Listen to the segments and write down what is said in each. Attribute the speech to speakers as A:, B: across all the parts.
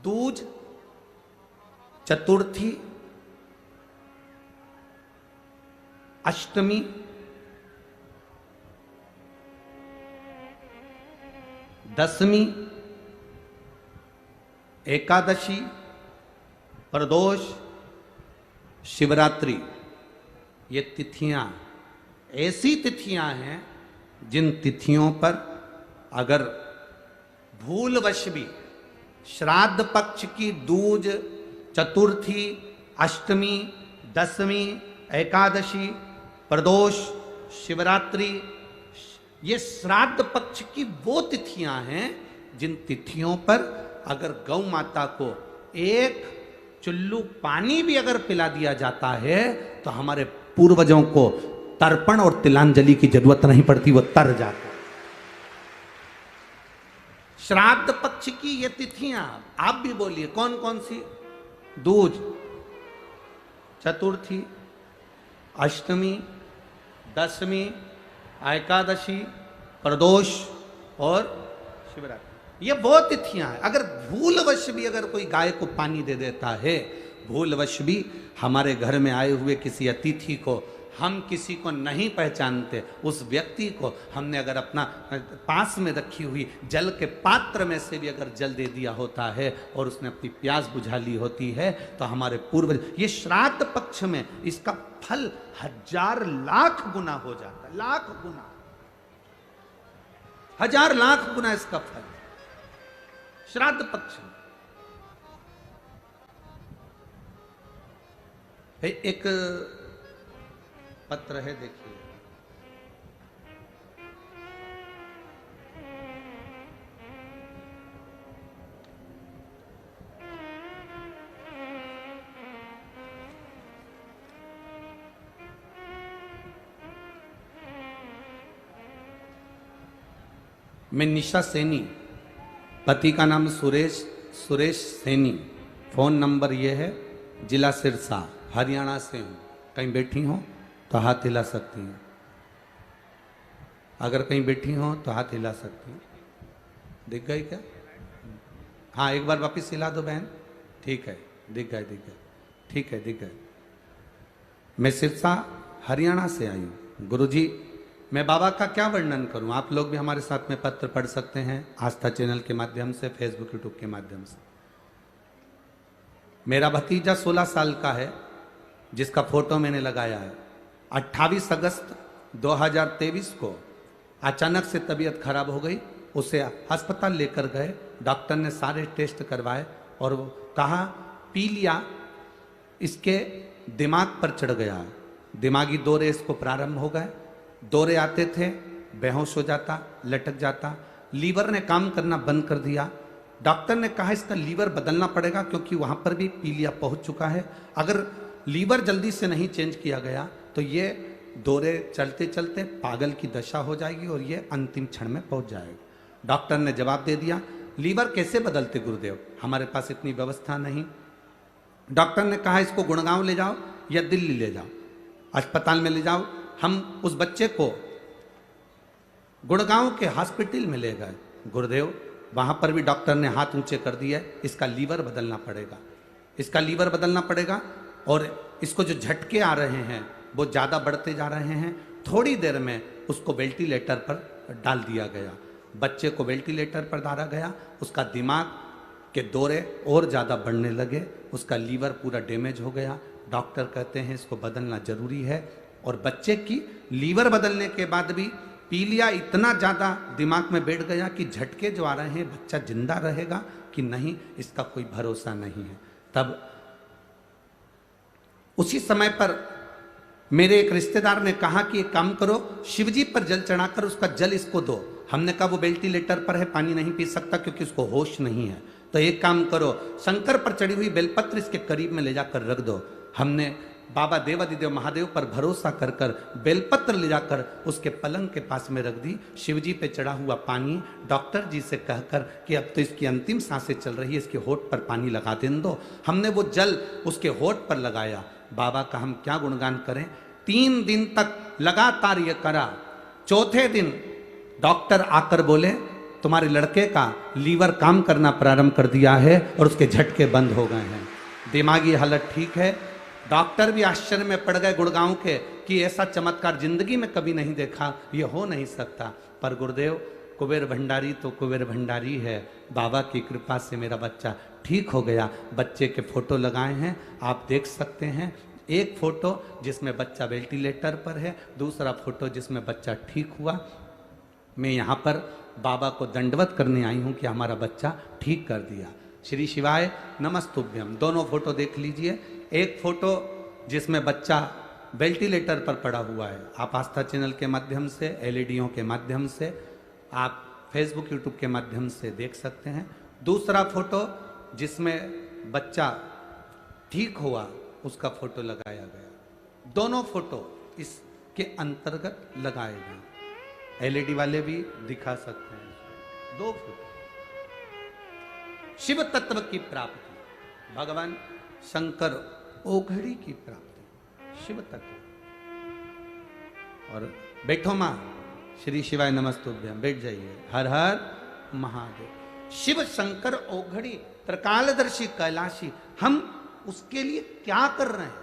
A: दूज, चतुर्थी, अष्टमी, दशमी, एकादशी, प्रदोष, शिवरात्रि, ये तिथियां ऐसी तिथियां हैं जिन तिथियों पर अगर भूलवश भी श्राद्ध पक्ष की दूज, चतुर्थी, अष्टमी, दशमी, एकादशी, प्रदोष, शिवरात्रि, ये श्राद्ध पक्ष की वो तिथियां हैं जिन तिथियों पर अगर गौ माता को एक चुल्लू पानी भी अगर पिला दिया जाता है तो हमारे पूर्वजों को तर्पण और तिलांजलि की जरूरत नहीं पड़ती, वो तर जाता। श्राद्ध पक्ष की ये तिथियां आप भी बोलिए कौन कौन सी? दूज, चतुर्थी, अष्टमी, दशमी, एकादशी, प्रदोष और शिवरात्रि, ये वो तिथियां हैं। अगर भूलवश भी अगर कोई गाय को पानी दे देता है, भूलवश भी हमारे घर में आए हुए किसी अतिथि को, हम किसी को नहीं पहचानते, उस व्यक्ति को हमने अगर अपना पास में रखी हुई जल के पात्र में से भी अगर जल दे दिया होता है और उसने अपनी प्यास बुझा ली होती है, तो हमारे पूर्वज, ये श्राद्ध पक्ष में इसका फल 1000 लाख गुना हो जाता है। लाख गुना, 1000 लाख गुना इसका फल श्राद्ध पक्ष में। एक पत्र है, देखिए, मैं निशा सैनी, पति का नाम सुरेश सैनी, फोन नंबर ये है, जिला सिरसा, हरियाणा से हूं। कहीं बैठी हो तो हाथ हिला सकती हैं, अगर कहीं बैठी हो तो हाथ हिला सकती हैं। दिख गई क्या? हाँ, एक बार वापस हिला दो बहन। ठीक है, दिख गए, दिख गए, ठीक है, दिख गए। मैं सिरसा हरियाणा से आई हूँ। गुरुजी, मैं बाबा का क्या वर्णन करूं? आप लोग भी हमारे साथ में पत्र पढ़ सकते हैं, आस्था चैनल के माध्यम से, फेसबुक यूट्यूब के माध्यम से। मेरा भतीजा 16 साल का है, जिसका फोटो मैंने लगाया है। 28 अगस्त 2023 को अचानक से तबीयत खराब हो गई, उसे अस्पताल लेकर गए, डॉक्टर ने सारे टेस्ट करवाए और कहा पीलिया इसके दिमाग पर चढ़ गया है, दिमागी दौरे इसको प्रारंभ हो गए। दौरे आते थे, बेहोश हो जाता, लटक जाता, लीवर ने काम करना बंद कर दिया। डॉक्टर ने कहा इसका लीवर बदलना पड़ेगा क्योंकि वहां पर भी पीलिया पहुंच चुका है, अगर लीवर जल्दी से नहीं चेंज किया गया तो ये दौरे चलते चलते पागल की दशा हो जाएगी और ये अंतिम क्षण में पहुंच जाएगा। डॉक्टर ने जवाब दे दिया, लीवर कैसे बदलते गुरुदेव, हमारे पास इतनी व्यवस्था नहीं। डॉक्टर ने कहा इसको गुड़गांव ले जाओ या दिल्ली ले जाओ, अस्पताल में ले जाओ। हम उस बच्चे को गुड़गांव के हॉस्पिटल में ले गए। गुरुदेव, वहां पर भी डॉक्टर ने हाथ ऊंचे कर दिया, इसका लीवर बदलना पड़ेगा, इसका लीवर बदलना पड़ेगा और इसको जो झटके आ रहे हैं वो ज़्यादा बढ़ते जा रहे हैं। थोड़ी देर में उसको वेंटिलेटर पर डाल दिया गया। बच्चे को वेंटिलेटर पर डाला गया, उसका दिमाग के दौरे और ज़्यादा बढ़ने लगे, उसका लीवर पूरा डैमेज हो गया। डॉक्टर कहते हैं इसको बदलना जरूरी है। और बच्चे की लीवर बदलने के बाद भी पीलिया इतना ज़्यादा दिमाग में बैठ गया कि झटके जो आ रहे हैं, बच्चा जिंदा रहेगा कि नहीं इसका कोई भरोसा नहीं है। तब उसी समय पर मेरे एक रिश्तेदार ने कहा कि एक काम करो, शिवजी पर जल चढ़ाकर उसका जल इसको दो। हमने कहा वो वेंटिलेटर पर है, पानी नहीं पी सकता क्योंकि उसको होश नहीं है, तो एक काम करो, शंकर पर चढ़ी हुई बेलपत्र इसके करीब में ले जाकर रख दो। हमने बाबा देवादिदेव महादेव पर भरोसा कर कर बेलपत्र ले जाकर उसके पलंग के पास में रख दी। शिवजी पे चढ़ा हुआ पानी डॉक्टर जी से कहकर कि अब तो इसकी अंतिम सांसें चल रही है, इसके होठ पर पानी लगा दें दो। हमने वो जल उसके होठ पर लगाया। बाबा का हम क्या गुणगान करें, 3 दिन तक लगातार ये करा। चौथे दिन डॉक्टर आकर बोले तुम्हारे लड़के का लीवर काम करना प्रारंभ कर दिया है और उसके झटके बंद हो गए हैं, दिमागी हालत ठीक है। डॉक्टर भी आश्चर्य में पड़ गए गुड़गांव के कि ऐसा चमत्कार जिंदगी में कभी नहीं देखा, ये हो नहीं सकता। पर गुरुदेव कुबेर भंडारी तो कुबेर भंडारी है, बाबा की कृपा से मेरा बच्चा ठीक हो गया। बच्चे के फोटो लगाए हैं, आप देख सकते हैं। एक फोटो जिसमें बच्चा वेंटिलेटर पर है, दूसरा फोटो जिसमें बच्चा ठीक हुआ। मैं यहाँ पर बाबा को दंडवत करने आई हूँ कि हमारा बच्चा ठीक कर दिया। श्री शिवाय नमस्तुभ्यम। दोनों फोटो देख लीजिए। एक फोटो जिसमें बच्चा वेंटिलेटर पर पड़ा हुआ है, आप आस्था चैनल के माध्यम से, एलईडीओं के माध्यम से, आप फेसबुक यूट्यूब के माध्यम से देख सकते हैं। दूसरा फोटो जिसमें बच्चा ठीक हुआ, उसका फोटो लगाया गया। दोनों फोटो इसके अंतर्गत लगाए गए। एलईडी वाले भी दिखा सकते हैं। दो फोटो शिव तत्व की प्राप्ति, भगवान शंकर ओघड़ी की प्राप्ति, शिव तत्व। और बैठो मां, श्री शिवाय नमस्तुभ्यम, बैठ जाइए। हर हर महादेव। शिव शंकर ओघड़ी त्रिकालदर्शी कैलाशी, हम उसके लिए क्या कर रहे हैं?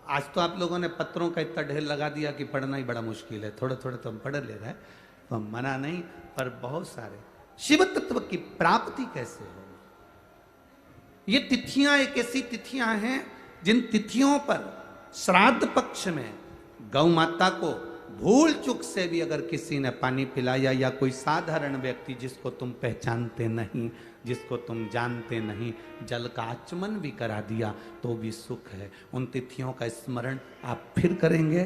A: आज तो आप लोगों ने पत्रों का इतना ढेर लगा दिया कि पढ़ना ही बड़ा मुश्किल है। थोड़े थोड़े तो हम पढ़ ले रहे हैं, तो हम मना नहीं, पर बहुत सारे। शिव तत्व की प्राप्ति कैसे हो? ये तिथियां एक ऐसी तिथियां हैं जिन तिथियों पर श्राद्ध पक्ष में गौ माता को भूल चूक से भी अगर किसी ने पानी पिलाया, या कोई साधारण व्यक्ति जिसको तुम पहचानते नहीं, जिसको तुम जानते नहीं, जल का आचमन भी करा दिया तो भी सुख है। उन तिथियों का स्मरण आप फिर करेंगे।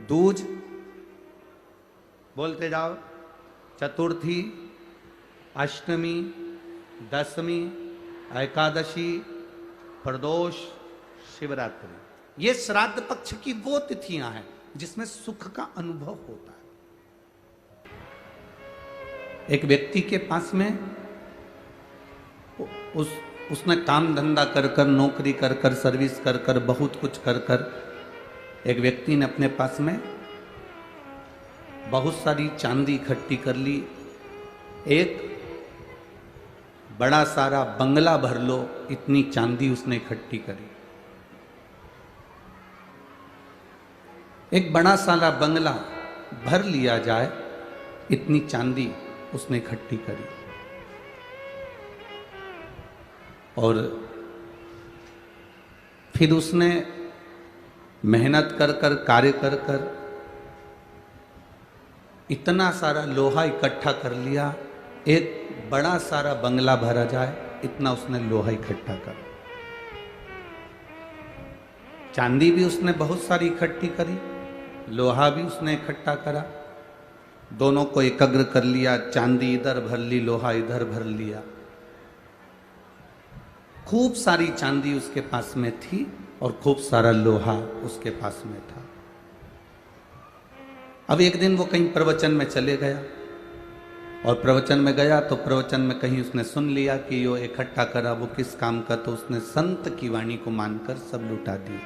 A: दूज बोलते जाओ, चतुर्थी, अष्टमी, दशमी, एकादशी, प्रदोष, शिवरात्रि, ये श्राद्ध पक्ष की वो तिथियां हैं जिसमें सुख का अनुभव होता है। एक व्यक्ति के पास में उसने काम धंधा कर कर, नौकरी कर कर, सर्विस कर कर, बहुत कुछ कर कर, एक व्यक्ति ने अपने पास में बहुत सारी चांदी इकट्ठी कर ली। एक बड़ा सारा बंगला भर लो, इतनी चांदी उसने इकट्ठी करी। एक बड़ा सारा बंगला भर लिया जाए, इतनी चांदी उसने इकट्ठी करी। और फिर उसने मेहनत कर कर, कार्य कर कर इतना सारा लोहा इकट्ठा कर लिया। एक बड़ा सारा बंगला भरा जाए, इतना उसने लोहा इकट्ठा कर। चांदी भी उसने बहुत सारी इकट्ठी करी, लोहा भी उसने इकट्ठा करा। दोनों को एकाग्र कर लिया। चांदी इधर भर ली, लोहा इधर भर लिया। खूब सारी चांदी उसके पास में थी और खूब सारा लोहा उसके पास में था। अब एक दिन वो कहीं प्रवचन में चले गया, और प्रवचन में गया तो प्रवचन में कहीं उसने सुन लिया कि यो इकट्ठा करा वो किस काम का, तो उसने संत की वाणी को मानकर सब लुटा दिया।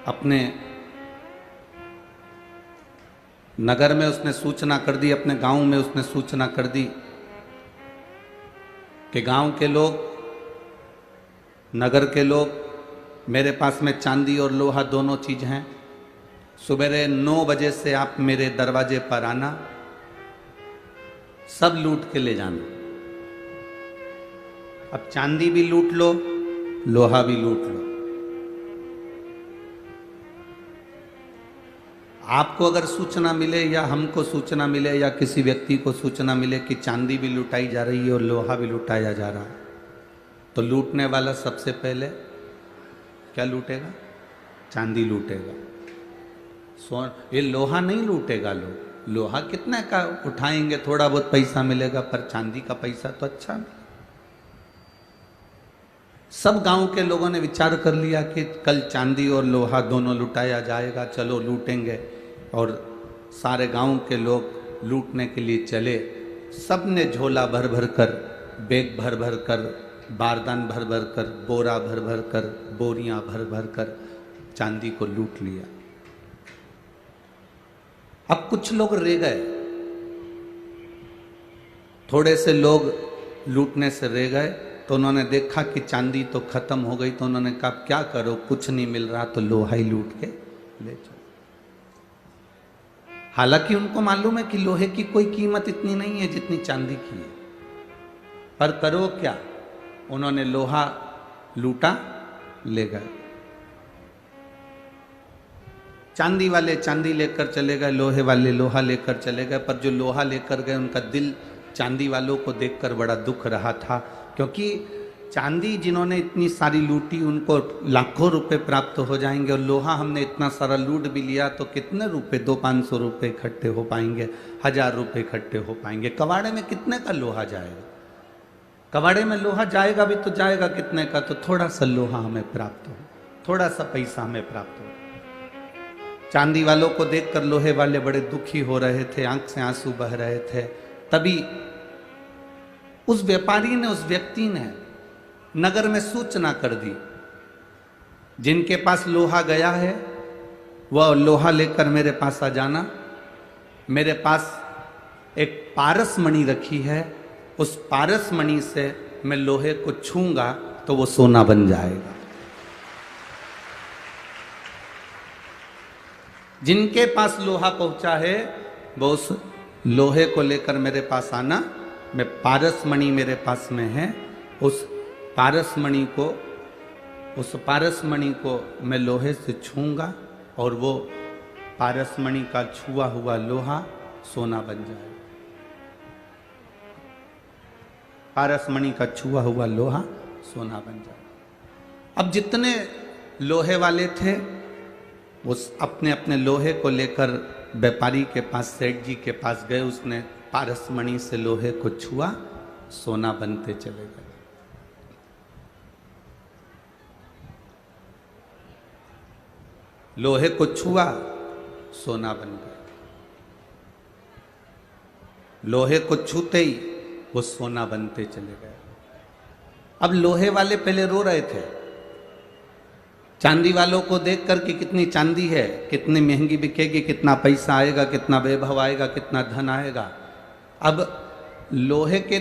A: अपने नगर में उसने सूचना कर दी, अपने गांव में उसने सूचना कर दी कि गांव के लोग, नगर के लोग, मेरे पास में चांदी और लोहा दोनों चीज हैं। सुबह 9 बजे से आप मेरे दरवाजे पर आना, सब लूट के ले जाना। अब चांदी भी लूट लो, लोहा भी लूट लो। आपको अगर सूचना मिले, या हमको सूचना मिले, या किसी व्यक्ति को सूचना मिले कि चांदी भी लुटाई जा रही है और लोहा भी लुटाया जा रहा है, तो लूटने वाला सबसे पहले क्या लूटेगा? चांदी लूटेगा। ये लोहा नहीं लूटेगा। लोग लोहा कितने का उठाएंगे, थोड़ा बहुत पैसा मिलेगा, पर चांदी का पैसा तो अच्छा मिलेगा। सब गांव के लोगों ने विचार कर लिया कि कल चांदी और लोहा दोनों लुटाया जाएगा, चलो लूटेंगे। और सारे गांव के लोग लूटने के लिए चले। सब ने झोला भर भर कर, बैग भर भर कर, बारदान भर भर कर, बोरा भर भर कर, बोरियां भर भर कर चांदी को लूट लिया। अब कुछ लोग रह गए, थोड़े से लोग लूटने से रह गए, तो उन्होंने देखा कि चांदी तो खत्म हो गई, तो उन्होंने कहा क्या करो, कुछ नहीं मिल रहा तो लोहा ही लूट के ले चलो। हालांकि उनको मालूम है कि लोहे की कोई कीमत इतनी नहीं है जितनी चांदी की है, पर करो क्या, उन्होंने लोहा लूटा, ले गए। चांदी वाले चांदी लेकर चले गए, लोहे वाले लोहा लेकर चले गए, पर जो लोहा लेकर गए उनका दिल चांदी वालों को देखकर बड़ा दुख रहा था, क्योंकि चांदी जिन्होंने इतनी सारी लूटी उनको लाखों रुपए प्राप्त हो जाएंगे, और लोहा हमने इतना सारा लूट भी लिया तो कितने रुपए, 200-500 रुपए इकट्ठे हो पाएंगे, 1000 रुपए इकट्ठे हो पाएंगे। कबाड़े में कितने का लोहा जाएगा, कबाड़े में लोहा जाएगा भी तो जाएगा कितने का, तो थोड़ा सा लोहा हमें प्राप्त हो, थोड़ा सा पैसा हमें प्राप्त हो। चांदी वालों को देखकर लोहे वाले बड़े दुखी हो रहे थे, आंख से आंसू बह रहे थे। तभी उस व्यापारी ने, उस व्यक्ति ने नगर में सूचना कर दी, जिनके पास लोहा गया है वह लोहा लेकर मेरे पास आ जाना, मेरे पास एक पारस मणि रखी है, उस पारस मणि से मैं लोहे को छूंगा तो वो सोना बन जाएगा। जिनके पास लोहा पहुंचा है वो उस लोहे को लेकर मेरे पास आना, मैं पारस मणि मेरे पास में है, उस पारस मणि को मैं लोहे से छूंगा और वो पारस मणि का छुआ हुआ लोहा सोना बन जाएगा। पारस मणि का छुआ हुआ लोहा सोना बन जाएगा। अब जितने लोहे वाले थे वो अपने अपने लोहे को लेकर व्यापारी के पास, सेठ जी के पास गए, उसने पारस मणि से लोहे को छुआ, सोना बनते चले गए। लोहे को छुआ, सोना बन गया। लोहे को छूते ही वो सोना बनते चले गए। अब लोहे वाले पहले रो रहे थे चांदी वालों को देखकर कि कितनी चांदी है, कितनी महंगी बिकेगी, कितना पैसा आएगा, कितना वैभव आएगा, कितना धन आएगा। अब लोहे के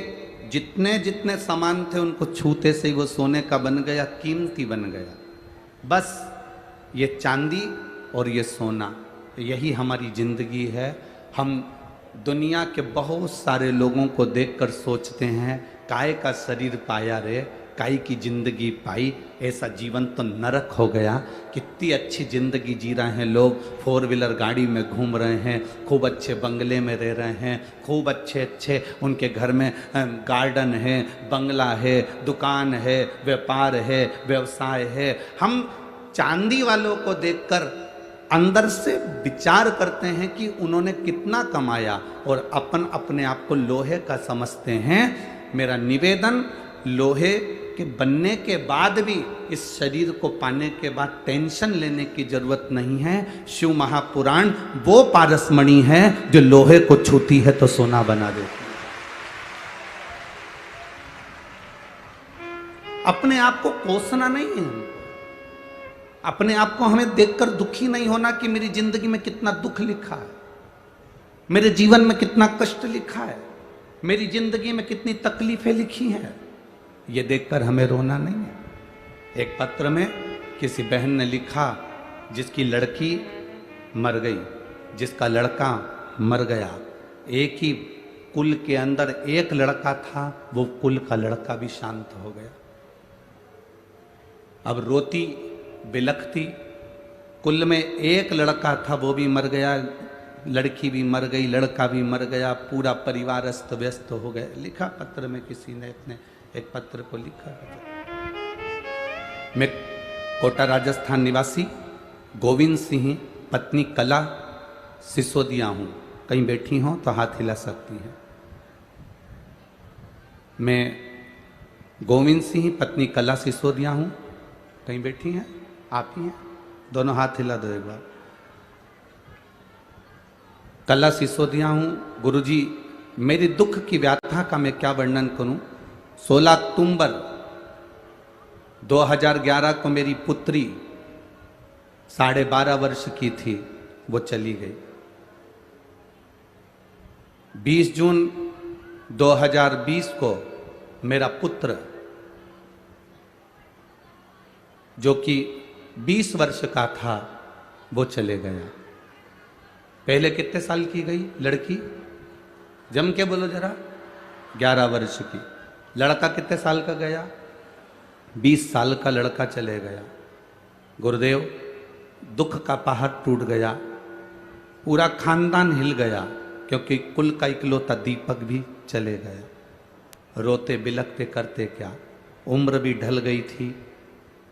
A: जितने जितने सामान थे उनको छूते से ही वो सोने का बन गया, कीमती बन गया। बस ये चांदी और ये सोना, यही हमारी जिंदगी है। हम दुनिया के बहुत सारे लोगों को देखकर सोचते हैं काय का शरीर पाया रे, काय की जिंदगी पाई, ऐसा जीवन तो नरक हो गया। कितनी अच्छी जिंदगी जी रहे हैं लोग, 4 व्हीलर गाड़ी में घूम रहे हैं, खूब अच्छे बंगले में रह रहे हैं, खूब अच्छे अच्छे उनके घर में गार्डन है, बंगला है, दुकान है, व्यापार है, व्यवसाय है। हम चांदी वालों को देखकर अंदर से विचार करते हैं कि उन्होंने कितना कमाया और अपन अपने आप को लोहे का समझते हैं। मेरा निवेदन, लोहे के बनने के बाद भी इस शरीर को पाने के बाद टेंशन लेने की जरूरत नहीं है। शिव महापुराण वो पारस मणि है जो लोहे को छूती है तो सोना बना देती है। अपने आप को कोसना नहीं है, अपने आप को हमें देखकर दुखी नहीं होना कि मेरी जिंदगी में कितना दुख लिखा है, मेरे जीवन में कितना कष्ट लिखा है, मेरी जिंदगी में कितनी तकलीफें लिखी हैं, ये देखकर हमें रोना नहीं है। एक पत्र में किसी बहन ने लिखा जिसकी लड़की मर गई, जिसका लड़का मर गया, एक ही कुल के अंदर एक लड़का था, वो कुल का लड़का भी शांत हो गया। अब रोती बिलखती, कुल में एक लड़का था वो भी मर गया, लड़की भी मर गई, लड़का भी मर गया, पूरा परिवार अस्त व्यस्त हो गया। लिखा पत्र में किसी ने अपने एक पत्र को लिखा। मैं कोटा राजस्थान निवासी गोविंद सिंह पत्नी कला सिसोदिया हूँ। कहीं बैठी हो तो हाथ हिला सकती हैं। मैं गोविंद सिंह पत्नी कला सिसोदिया हूँ। कहीं बैठी हैं? आप ही हैं? दोनों हाथ हिला दो एक बार। कला सिसोदिया हूँ। गुरुजी, मेरी दुख की व्याथा का मैं क्या वर्णन करूं। 16 अक्टूबर 2011 को मेरी पुत्री 12.5 वर्ष की थी, वो चली गई। 20 जून 2020 को मेरा पुत्र जो कि 20 वर्ष का था वो चले गया। पहले कितने साल की गई लड़की? जम के बोलो जरा। 11 वर्ष की। लड़का कितने साल का गया? 20 साल का लड़का चले गया। गुरुदेव, दुख का पहाड़ टूट गया, पूरा खानदान हिल गया, क्योंकि कुल का इकलौता दीपक भी चले गया। रोते बिलखते करते क्या, उम्र भी ढल गई थी।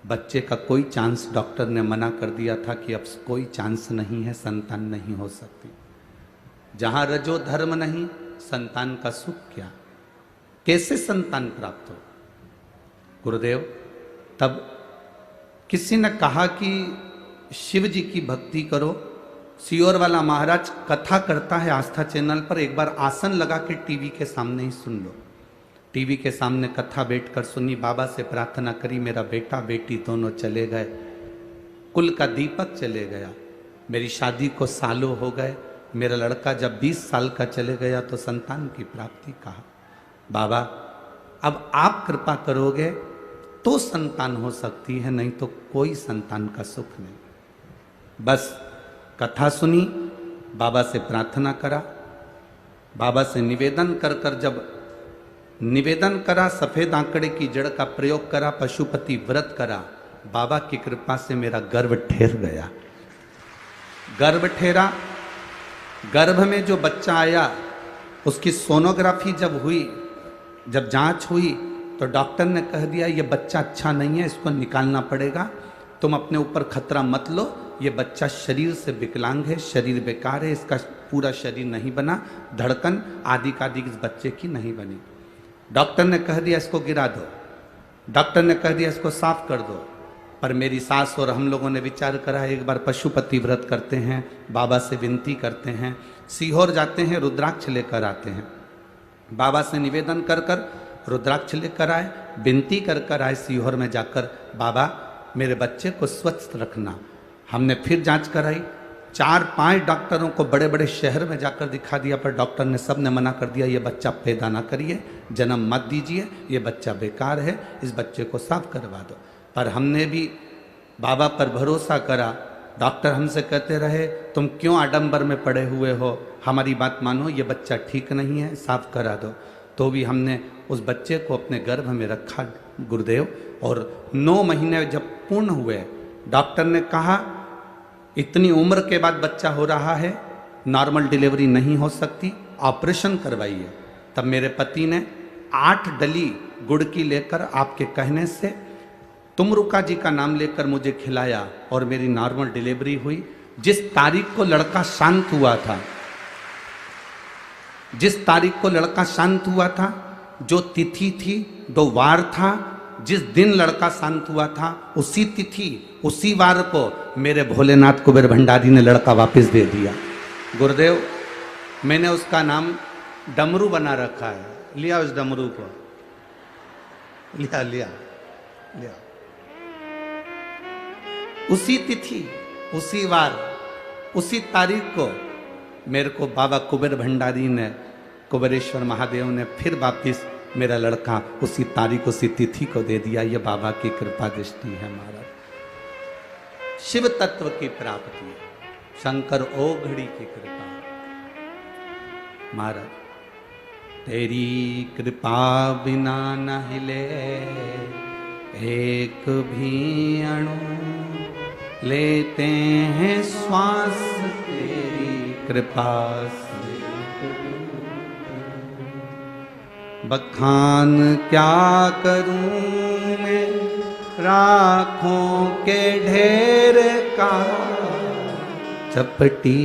A: बच्चे का कोई चांस, डॉक्टर ने मना कर दिया था कि अब कोई चांस नहीं है, संतान नहीं हो सकती। जहां रजो धर्म नहीं, संतान का सुख क्या, कैसे संतान प्राप्त हो? गुरुदेव, तब किसी ने कहा कि शिव जी की भक्ति करो। सियोर वाला महाराज कथा करता है आस्था चैनल पर, एक बार आसन लगा के टीवी के सामने ही सुन लो। टीवी के सामने कथा बैठकर सुनी, बाबा से प्रार्थना करी, मेरा बेटा बेटी दोनों चले गए, कुल का दीपक चले गया, मेरी शादी को सालों हो गए, मेरा लड़का जब 20 साल का चले गया तो संतान की प्राप्ति कहा। बाबा, अब आप कृपा करोगे तो संतान हो सकती है, नहीं तो कोई संतान का सुख नहीं। बस कथा सुनी, बाबा से प्रार्थना करा, बाबा से निवेदन कर कर जब निवेदन करा, सफेद आंकड़े की जड़ का प्रयोग करा, पशुपति व्रत करा, बाबा की कृपा से मेरा गर्भ ठहर गया। गर्भ ठहरा, गर्भ में जो बच्चा आया उसकी सोनोग्राफी जब हुई, जब जांच हुई तो डॉक्टर ने कह दिया ये बच्चा अच्छा नहीं है, इसको निकालना पड़ेगा, तुम अपने ऊपर खतरा मत लो, ये बच्चा शरीर से विकलांग है, शरीर बेकार है, इसका पूरा शरीर नहीं बना, धड़कन आदि कादि इस बच्चे की नहीं बनी। डॉक्टर ने कह दिया इसको गिरा दो, डॉक्टर ने कह दिया इसको साफ कर दो। पर मेरी सास और हम लोगों ने विचार करा, एक बार पशुपति व्रत करते हैं, बाबा से विनती करते हैं, सीहोर जाते हैं, रुद्राक्ष लेकर आते हैं, बाबा से निवेदन कर कर रुद्राक्ष लेकर आए, विनती कर कर आए सीहोर में जाकर, बाबा मेरे बच्चे को स्वच्छ रखना। हमने फिर जांच कराई, 4-5 डॉक्टरों को बड़े बड़े शहर में जाकर दिखा दिया, पर डॉक्टर ने सब ने मना कर दिया, ये बच्चा पैदा ना करिए, जन्म मत दीजिए, ये बच्चा बेकार है, इस बच्चे को साफ करवा दो। पर हमने भी बाबा पर भरोसा करा। डॉक्टर हमसे कहते रहे तुम क्यों आडंबर में पड़े हुए हो, हमारी बात मानो, ये बच्चा ठीक नहीं है, साफ करा दो। तो भी हमने उस बच्चे को अपने गर्भ में रखा गुरुदेव, और 9 महीने जब पूर्ण हुए, डॉक्टर ने कहा इतनी उम्र के बाद बच्चा हो रहा है, नॉर्मल डिलीवरी नहीं हो सकती, ऑपरेशन करवाइए। तब मेरे पति ने 8 डली गुड़ की लेकर आपके कहने से तुमरुका जी का नाम लेकर मुझे खिलाया और मेरी नॉर्मल डिलीवरी हुई। जिस तारीख को लड़का शांत हुआ था, जिस तारीख को लड़का शांत हुआ था, जो तिथि थी, जो वार था, जिस दिन लड़का शांत हुआ था, उसी तिथि उसी वार को मेरे भोलेनाथ कुबेर भंडारी ने लड़का वापस दे दिया। गुरुदेव, मैंने उसका नाम डमरू बना रखा है, लिया उस डमरू को, लिया लिया लिया। उसी तिथि, उसी वार, उसी तारीख को मेरे को बाबा कुबेर भंडारी ने, कुबेरेश्वर महादेव ने फिर वापिस मेरा लड़का उसी तारीख उसी तिथि को दे दिया। ये बाबा की कृपा दृष्टि है महाराज। शिव तत्व की प्राप्ति, शंकर ओघड़ी की कृपा। महाराज, तेरी कृपा बिना न हिले एक भी अणु, लेते हैं श्वास तेरी कृपा से। बखान क्या करूं मैं राखों के ढेर का, चपटी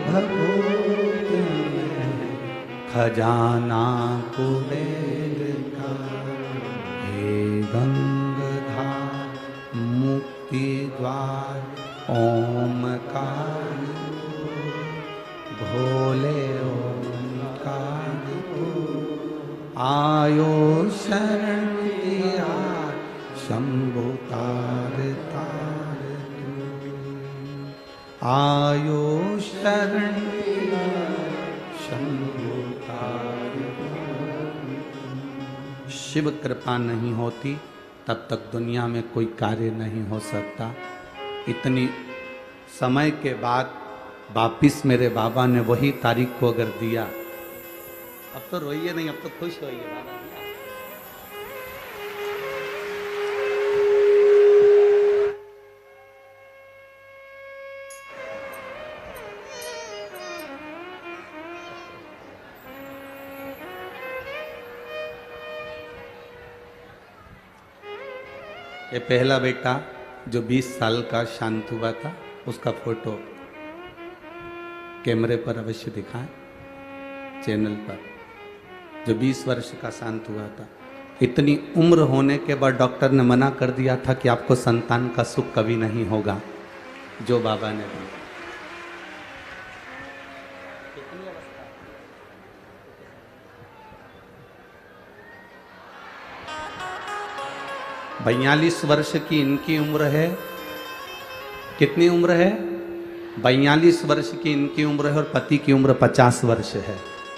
A: भभूत में खजाना कुबेर का। हे गंगाधर मुक्ति द्वार ओमकार, भोले ओमकार, आयो शरण दिया शंभु तार तार तू। आयो शरण दिया शंभु शिव कृपा नहीं होती तब तक दुनिया में कोई कार्य नहीं हो सकता। इतनी समय के बाद वापिस मेरे बाबा ने वही तारीख को अगर दिया, अब तो रोइए नहीं, अब तो खुश होइए। बाबा ये पहला बेटा जो 20 साल का शांत हुआ था, उसका फोटो कैमरे पर अवश्य दिखाएं चैनल पर। जो 20 वर्ष का शांत हुआ था, इतनी उम्र होने के बाद डॉक्टर ने मना कर दिया था कि आपको संतान का सुख कभी नहीं होगा, जो बाबा ने दिया। 42 वर्ष की इनकी उम्र है। कितनी उम्र है? 42 वर्ष की इनकी उम्र है और पति की उम्र 50 वर्ष है।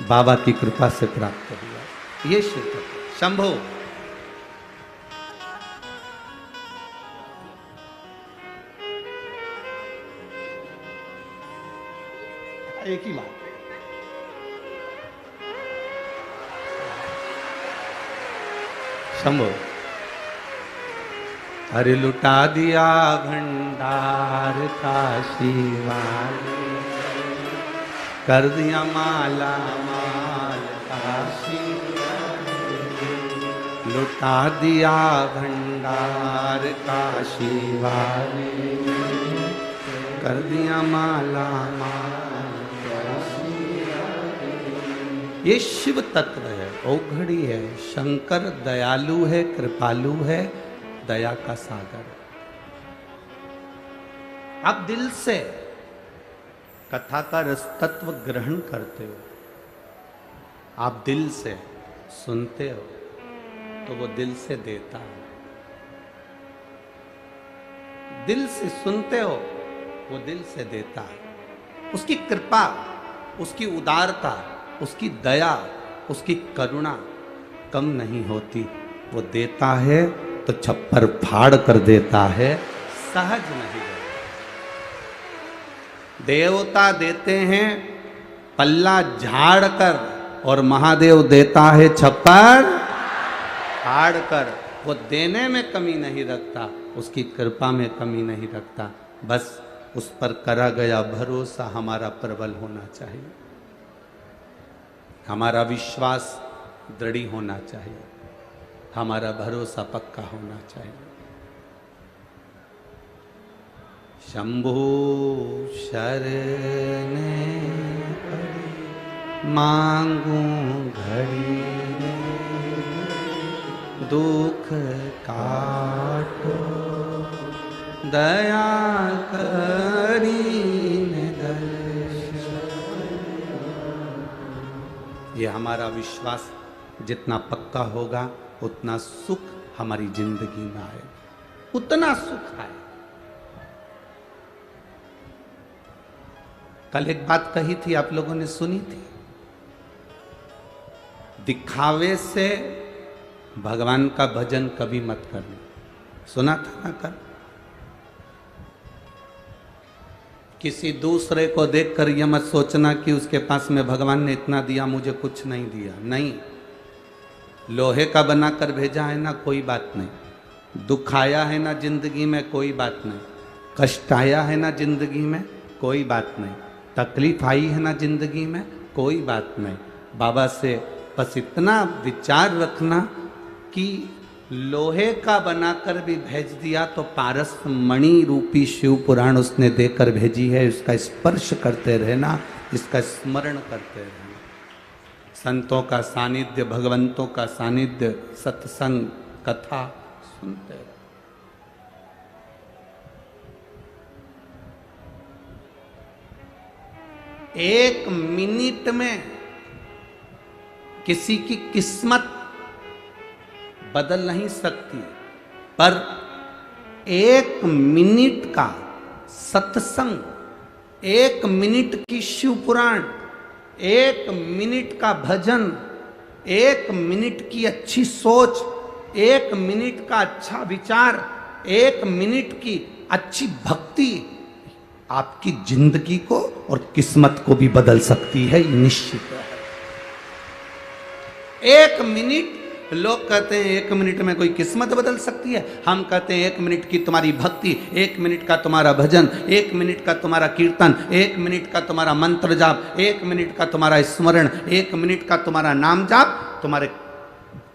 A: बाबा की कृपा से प्राप्त हुआ ये शिव शंभो। एक ही बात, शंभो। अरे लुटा दिया भंडार काशी वाले, कर दिया माला माल काशी वाले, लुटा दिया भंडार काशी वाले, कर दिया माला माल काशी वाले। ये शिव तत्व है, औघड़ी है। शंकर दयालु है, कृपालु है, दया का सागर। आप दिल से कथा का रस तत्व ग्रहण करते हो, आप दिल से सुनते हो तो वो दिल से देता है। दिल से सुनते हो वो दिल से देता है। उसकी कृपा, उसकी उदारता, उसकी दया, उसकी करुणा कम नहीं होती। वो देता है तो छप्पर फाड़ कर देता है, सहज नहीं देता। देवता देते हैं पल्ला झाड़ कर और महादेव देता है छप्पर फाड़ कर। वो देने में कमी नहीं रखता, उसकी कृपा में कमी नहीं रखता। बस उस पर करा गया भरोसा हमारा प्रबल होना चाहिए, हमारा विश्वास दृढ़ होना चाहिए, हमारा भरोसा पक्का होना चाहिए। शंभो शरण मांगू घड़ी, दुख काटो दया करी दर्शन। ये हमारा विश्वास जितना पक्का होगा उतना सुख हमारी जिंदगी में आए, उतना सुख आए। कल एक बात कही थी, आप लोगों ने सुनी थी, दिखावे से भगवान का भजन कभी मत करना। सुना था ना कल? किसी दूसरे को देखकर यह मत सोचना कि उसके पास में भगवान ने इतना दिया, मुझे कुछ नहीं दिया। नहीं, लोहे का बनाकर भेजा है ना, कोई बात नहीं। दुख आया है ना जिंदगी में, कोई बात नहीं। कष्ट आया है ना जिंदगी में, कोई बात नहीं। तकलीफ आई है ना जिंदगी में, कोई बात नहीं। बाबा से बस इतना विचार रखना कि लोहे का बनाकर भी भेज दिया तो पारस मणि रूपी शिव पुराण उसने देकर भेजी है। इसका स्पर्श करते रहना, इसका स्मरण करते रहना। संतों का सानिध्य, भगवंतों का सानिध्य, सत्संग, कथा सुनते रहो। एक मिनट में किसी की किस्मत बदल नहीं सकती, पर एक मिनट का सत्संग, एक मिनट की शिव पुराण, एक मिनट का भजन 1 मिनट की अच्छी सोच, 1 मिनट का अच्छा विचार, 1 मिनट की अच्छी भक्ति आपकी जिंदगी को और किस्मत को भी बदल सकती है, निश्चित है। 1 मिनट, लोग कहते हैं 1 मिनट में कोई किस्मत बदल सकती है, हम कहते हैं 1 मिनट की तुम्हारी भक्ति, 1 मिनट का तुम्हारा भजन, 1 मिनट का तुम्हारा कीर्तन, 1 मिनट का तुम्हारा मंत्र जाप, 1 मिनट का तुम्हारा स्मरण, 1 मिनट का तुम्हारा नाम जाप तुम्हारे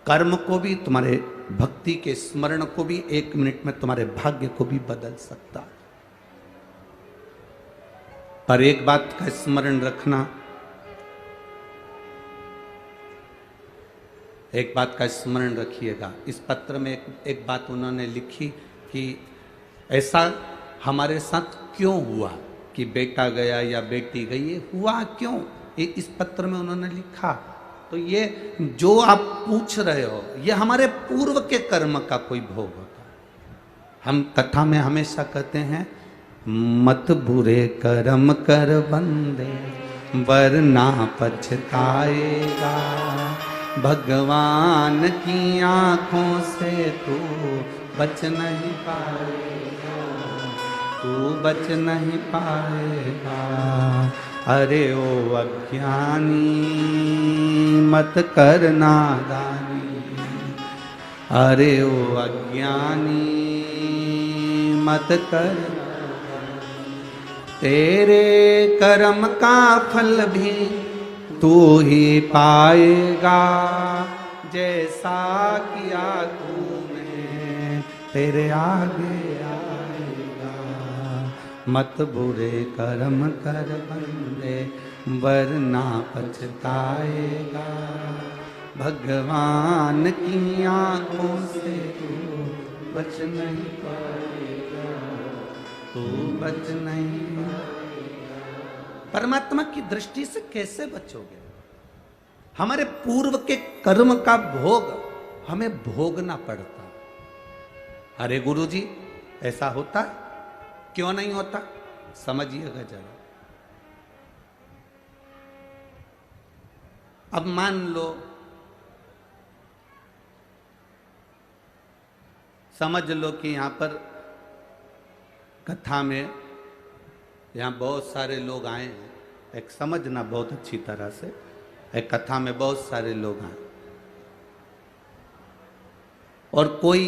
A: कर्म को भी, तुम्हारे भक्ति के स्मरण को भी, 1 मिनट में तुम्हारे भाग्य को भी बदल सकता। पर एक बात का स्मरण रखना, एक बात का स्मरण रखिएगा। इस पत्र में एक बात उन्होंने लिखी कि ऐसा हमारे साथ क्यों हुआ कि बेटा गया या बेटी गई, ये हुआ क्यों, ये इस पत्र में उन्होंने लिखा। तो ये जो आप पूछ रहे हो, ये हमारे पूर्व के कर्म का कोई भोग होता है। हम कथा में हमेशा कहते हैं, मत बुरे कर्म कर बंदे वरना पछताएगा, भगवान की आंखों से तू बच नहीं पाएगा, तू बच नहीं पाएगा। अरे ओ अज्ञानी मत कर नादानी, अरे ओ अज्ञानी मत कर, तेरे कर्म का फल भी तू ही पाएगा, जैसा किया तूने तेरे आगे आएगा। मत बुरे कर्म कर बंदे वरना पछताएगा, भगवान की आंखों से तू बच नहीं पाएगा, तू बच नहीं। परमात्मा की दृष्टि से कैसे बचोगे? हमारे पूर्व के कर्म का भोग हमें भोगना पड़ता। अरे गुरुजी ऐसा होता है? क्यों नहीं होता? समझिएगा जरा। अब मान लो, समझ लो कि यहां पर कथा में यहाँ बहुत सारे लोग आए हैं, एक समझना बहुत अच्छी तरह से, एक कथा में बहुत सारे लोग आए और कोई,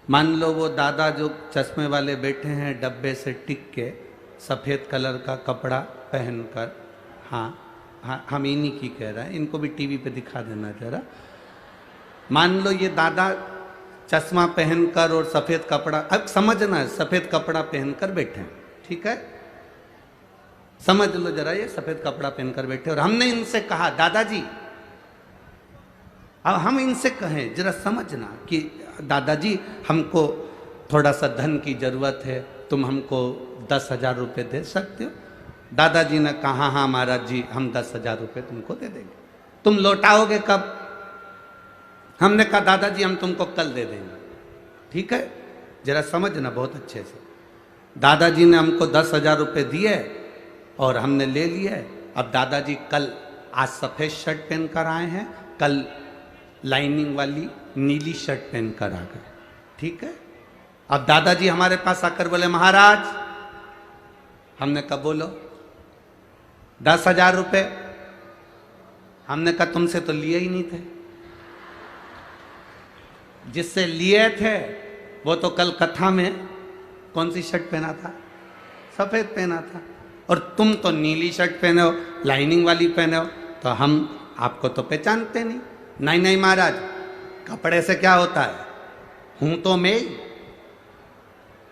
A: मान लो वो दादा जो चश्मे वाले बैठे हैं डब्बे से टिक के, सफ़ेद कलर का कपड़ा पहनकर, हाँ हम इन्हीं की कह रहे हैं, इनको भी टीवी पे दिखा देना जरा। मान लो ये दादा चश्मा पहनकर और सफ़ेद कपड़ा, अब समझना है, सफ़ेद कपड़ा पहनकर बैठे हैं, ठीक है, समझ लो जरा, ये सफ़ेद कपड़ा पहनकर बैठे और हमने इनसे कहा दादाजी, अब हम इनसे कहें जरा समझना कि दादाजी हमको थोड़ा सा धन की ज़रूरत है, तुम हमको 10,000 रुपये दे सकते हो? दादाजी ने कहा हाँ महाराज जी, हम 10,000 रुपये तुमको दे देंगे। तुम लौटाओगे कब? हमने कहा दादाजी हम तुमको कल दे देंगे। ठीक है, जरा समझना बहुत अच्छे से। दादाजी ने हमको 10,000 रुपये दिए और हमने ले लिए। अब दादाजी कल, आज सफ़ेद शर्ट पहन कर आए हैं, कल लाइनिंग वाली नीली शर्ट पहन कर आ गए। ठीक है, अब दादाजी हमारे पास आकर बोले महाराज, हमने कहा बोलो, 10,000 रुपये। हमने कहा तुमसे तो लिए ही नहीं थे, जिससे लिए थे वो तो कल कथा में कौन सी शर्ट पहना था? सफ़ेद पहना था, और तुम तो नीली शर्ट पहने हो, लाइनिंग वाली पहने हो, तो हम आपको तो पहचानते नहीं। नहीं नहीं महाराज, कपड़े से क्या होता है, हूं तो मैं ही,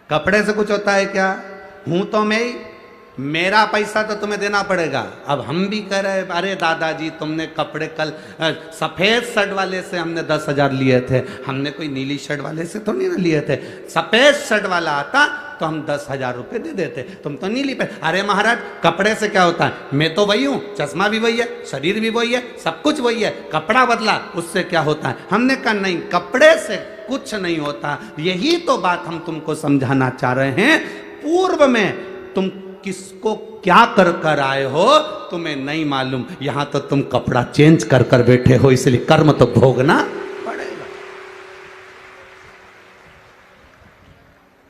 A: कपड़े से कुछ होता है क्या? हूं तो मैं ही, मेरा पैसा तो तुम्हें देना पड़ेगा। अब हम भी कह रहे, अरे दादाजी तुमने कपड़े कल सफ़ेद शर्ट वाले से हमने 10,000 लिए थे, हमने कोई नीली शर्ट वाले से तो नहीं ना लिए थे। सफ़ेद शर्ट वाला आता तो हम 10,000 रुपये दे देते, तुम तो नीली पे। अरे महाराज कपड़े से क्या होता है, मैं तो वही हूँ, चश्मा भी वही है, शरीर भी वही है, सब कुछ वही है, कपड़ा बदला उससे क्या होता है? हमने कहा नहीं, कपड़े से कुछ नहीं होता। यही तो बात हम तुमको समझाना चाह रहे हैं। पूर्व में तुम किसको क्या कर कर आए हो तुम्हें नहीं मालूम, यहां तो तुम कपड़ा चेंज कर कर बैठे हो, इसलिए कर्म तो भोगना पड़ेगा।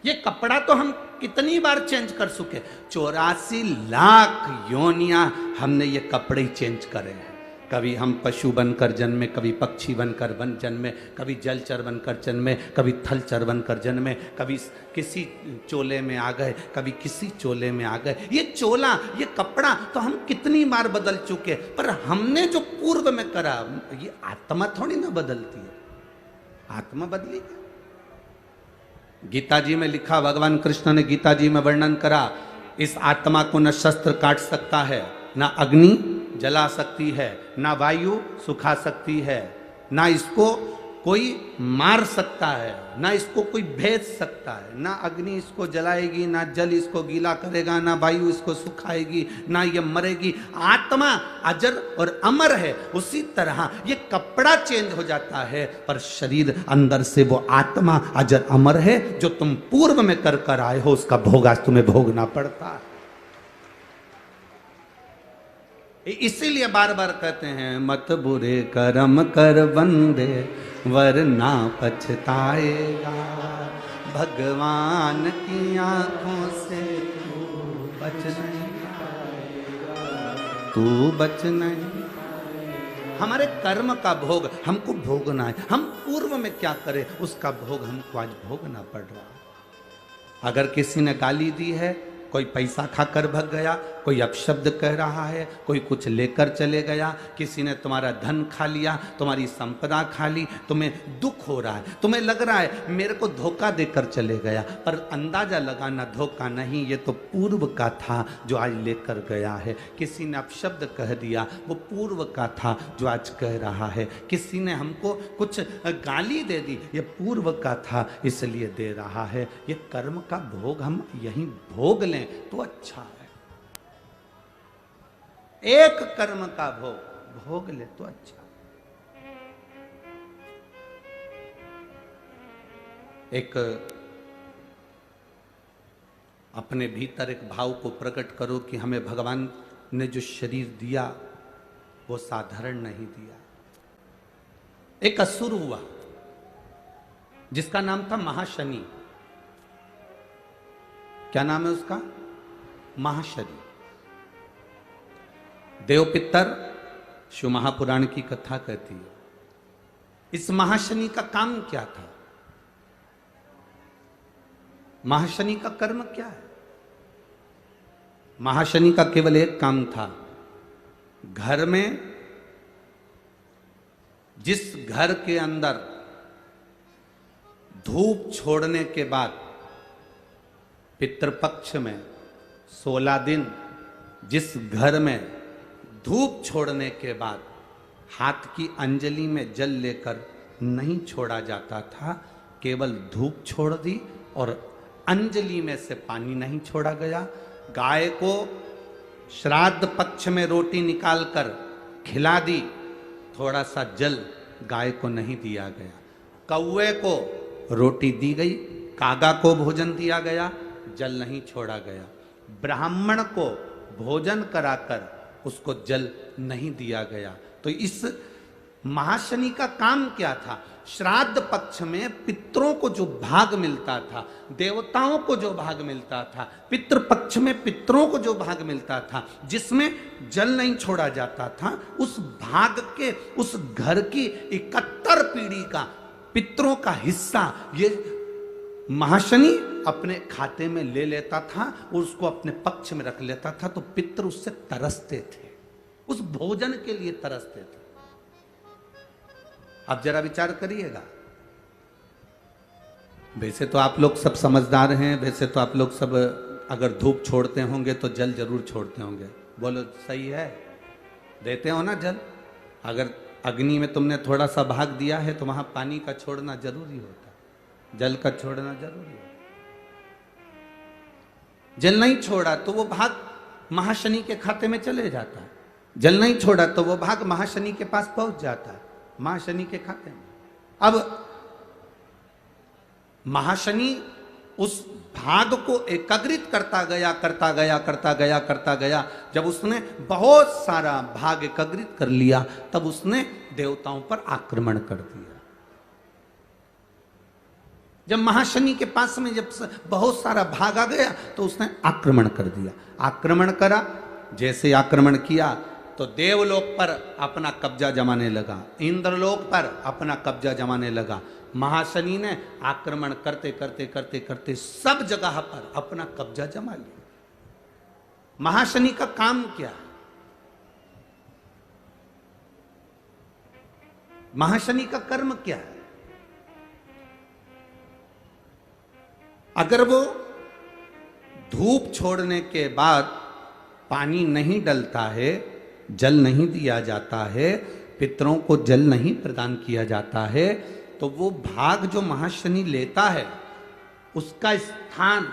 A: ये कपड़ा तो हम कितनी बार चेंज कर चुके, 84 लाख योनियां हमने ये कपड़े ही चेंज करे हैं। कभी हम पशु बनकर जन्मे, कभी पक्षी बनकर जन्मे, कभी जलचर बनकर जन्मे, कभी थलचर बनकर जन्मे, कभी किसी चोले में आ गए, कभी किसी चोले में आ गए। ये चोला, ये कपड़ा तो हम कितनी बार बदल चुके, पर हमने जो पूर्व में करा, ये आत्मा थोड़ी ना बदलती है। आत्मा बदली क्या? गीता जी में लिखा, भगवान कृष्ण ने गीता जी में वर्णन करा, इस आत्मा को न शस्त्र काट सकता है, ना अग्नि जला सकती है, ना वायु सुखा सकती है, ना इसको कोई मार सकता है, ना इसको कोई भेज सकता है। ना अग्नि इसको जलाएगी, ना जल इसको गीला करेगा, ना वायु इसको सुखाएगी, ना ये मरेगी। आत्मा अजर और अमर है। उसी तरह ये कपड़ा चेंज हो जाता है, पर शरीर अंदर से वो आत्मा अजर अमर है। जो तुम पूर्व में कर कर आए हो, उसका भोग आज तुम्हें भोगना पड़ता है। इसीलिए बार बार कहते हैं, मत बुरे कर्म कर बंदे वरना पछताएगा, भगवान की आंखों से तू बच नहीं पाएगा, तू बच नहीं। हमारे कर्म का भोग हमको भोगना है। हम पूर्व में क्या करें, उसका भोग हमको आज भोगना पड़ रहा। अगर किसी ने गाली दी है, कोई पैसा खाकर भग गया, कोई अपशब्द कह रहा है, कोई कुछ लेकर चले गया, किसी ने तुम्हारा धन खा लिया, तुम्हारी संपदा खा ली, तुम्हें दुख हो रहा है, तुम्हें लग रहा है मेरे को धोखा देकर चले गया, पर अंदाजा लगाना धोखा नहीं, ये तो पूर्व का था जो आज लेकर गया है। किसी ने अपशब्द कह दिया, वो पूर्व का था जो आज कह रहा है। किसी ने हमको कुछ गाली दे दी, ये पूर्व का था इसलिए दे रहा है। ये कर्म का भोग हम यहीं भोग लें तो अच्छा है। एक कर्म का भोग ले तो अच्छा। एक अपने भीतर एक भाव को प्रकट करो कि हमें भगवान ने जो शरीर दिया वो साधारण नहीं दिया। एक असुर हुआ जिसका नाम था महाशनि। क्या नाम है उसका? महाशनि। देवपितर शिव महापुराण की कथा कहती है। इस महाशनि का काम क्या था? महाशनि का कर्म क्या है? महाशनि का केवल एक काम था, घर में जिस घर के अंदर धूप छोड़ने के बाद पितृपक्ष में 16 दिन, जिस घर में धूप छोड़ने के बाद हाथ की अंजलि में जल लेकर नहीं छोड़ा जाता था, केवल धूप छोड़ दी और अंजलि में से पानी नहीं छोड़ा गया। गाय को श्राद्ध पक्ष में रोटी निकालकर खिला दी, थोड़ा सा जल गाय को नहीं दिया गया। कौवे को रोटी दी गई, कागा को भोजन दिया गया, जल नहीं छोड़ा गया। ब्राह्मण को भोजन कराकर उसको जल नहीं दिया गया। तो इस महाशनि का काम क्या था? श्राद्ध पक्ष में पितरों को जो भाग मिलता था, देवताओं को जो भाग मिलता था, पितृ पक्ष में पितरों को जो भाग मिलता था, जिसमें जल नहीं छोड़ा जाता था, उस भाग के, उस घर की 71 पीढ़ी का पितरों का हिस्सा ये महाशनि अपने खाते में ले लेता था और उसको अपने पक्ष में रख लेता था। तो पितृ उससे तरसते थे, उस भोजन के लिए तरसते थे। अब जरा विचार करिएगा। वैसे तो आप लोग सब समझदार हैं, वैसे तो आप लोग सब अगर धूप छोड़ते होंगे तो जल जरूर छोड़ते होंगे। बोलो सही है? देते हो ना जल? अगर अग्नि में तुमने थोड़ा सा भाग दिया है तो वहां पानी का छोड़ना जरूरी होता है, जल का छोड़ना जरूरी है। जल नहीं छोड़ा तो वो भाग महाशनि के खाते में चले जाता है, जल नहीं छोड़ा तो वो भाग महाशनि के पास पहुंच जाता है, महाशनि के खाते में। अब महाशनि उस भाग को एकत्रित करता गया करता गया करता गया करता गया। जब उसने बहुत सारा भाग एकत्रित कर लिया तब उसने देवताओं पर आक्रमण कर दिया। जब महाशनि के पास में जब बहुत सारा भाग आ गया तो उसने आक्रमण कर दिया। आक्रमण करा, जैसे आक्रमण किया तो देवलोक पर अपना कब्जा जमाने लगा, इंद्रलोक पर अपना कब्जा जमाने लगा। महाशनि ने आक्रमण करते करते करते करते सब जगह पर अपना कब्जा जमा लिया। महाशनि का काम क्या है? महाशनि का कर्म क्या है? अगर वो धूप छोड़ने के बाद पानी नहीं डलता है, जल नहीं दिया जाता है, पितरों को जल नहीं प्रदान किया जाता है, तो वो भाग जो महाशनि लेता है उसका स्थान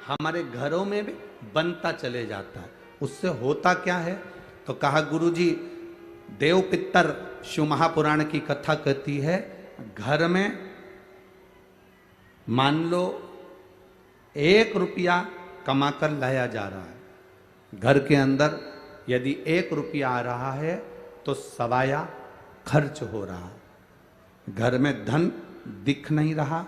A: हमारे घरों में भी बनता चले जाता है। उससे होता क्या है? तो कहा गुरुजी, देव पितर शिव महापुराण की कथा कहती है, घर में मान लो 1 रुपया कमाकर लाया जा रहा है, घर के अंदर यदि 1 रुपया आ रहा है तो सवाया खर्च हो रहा है, घर में धन दिख नहीं रहा।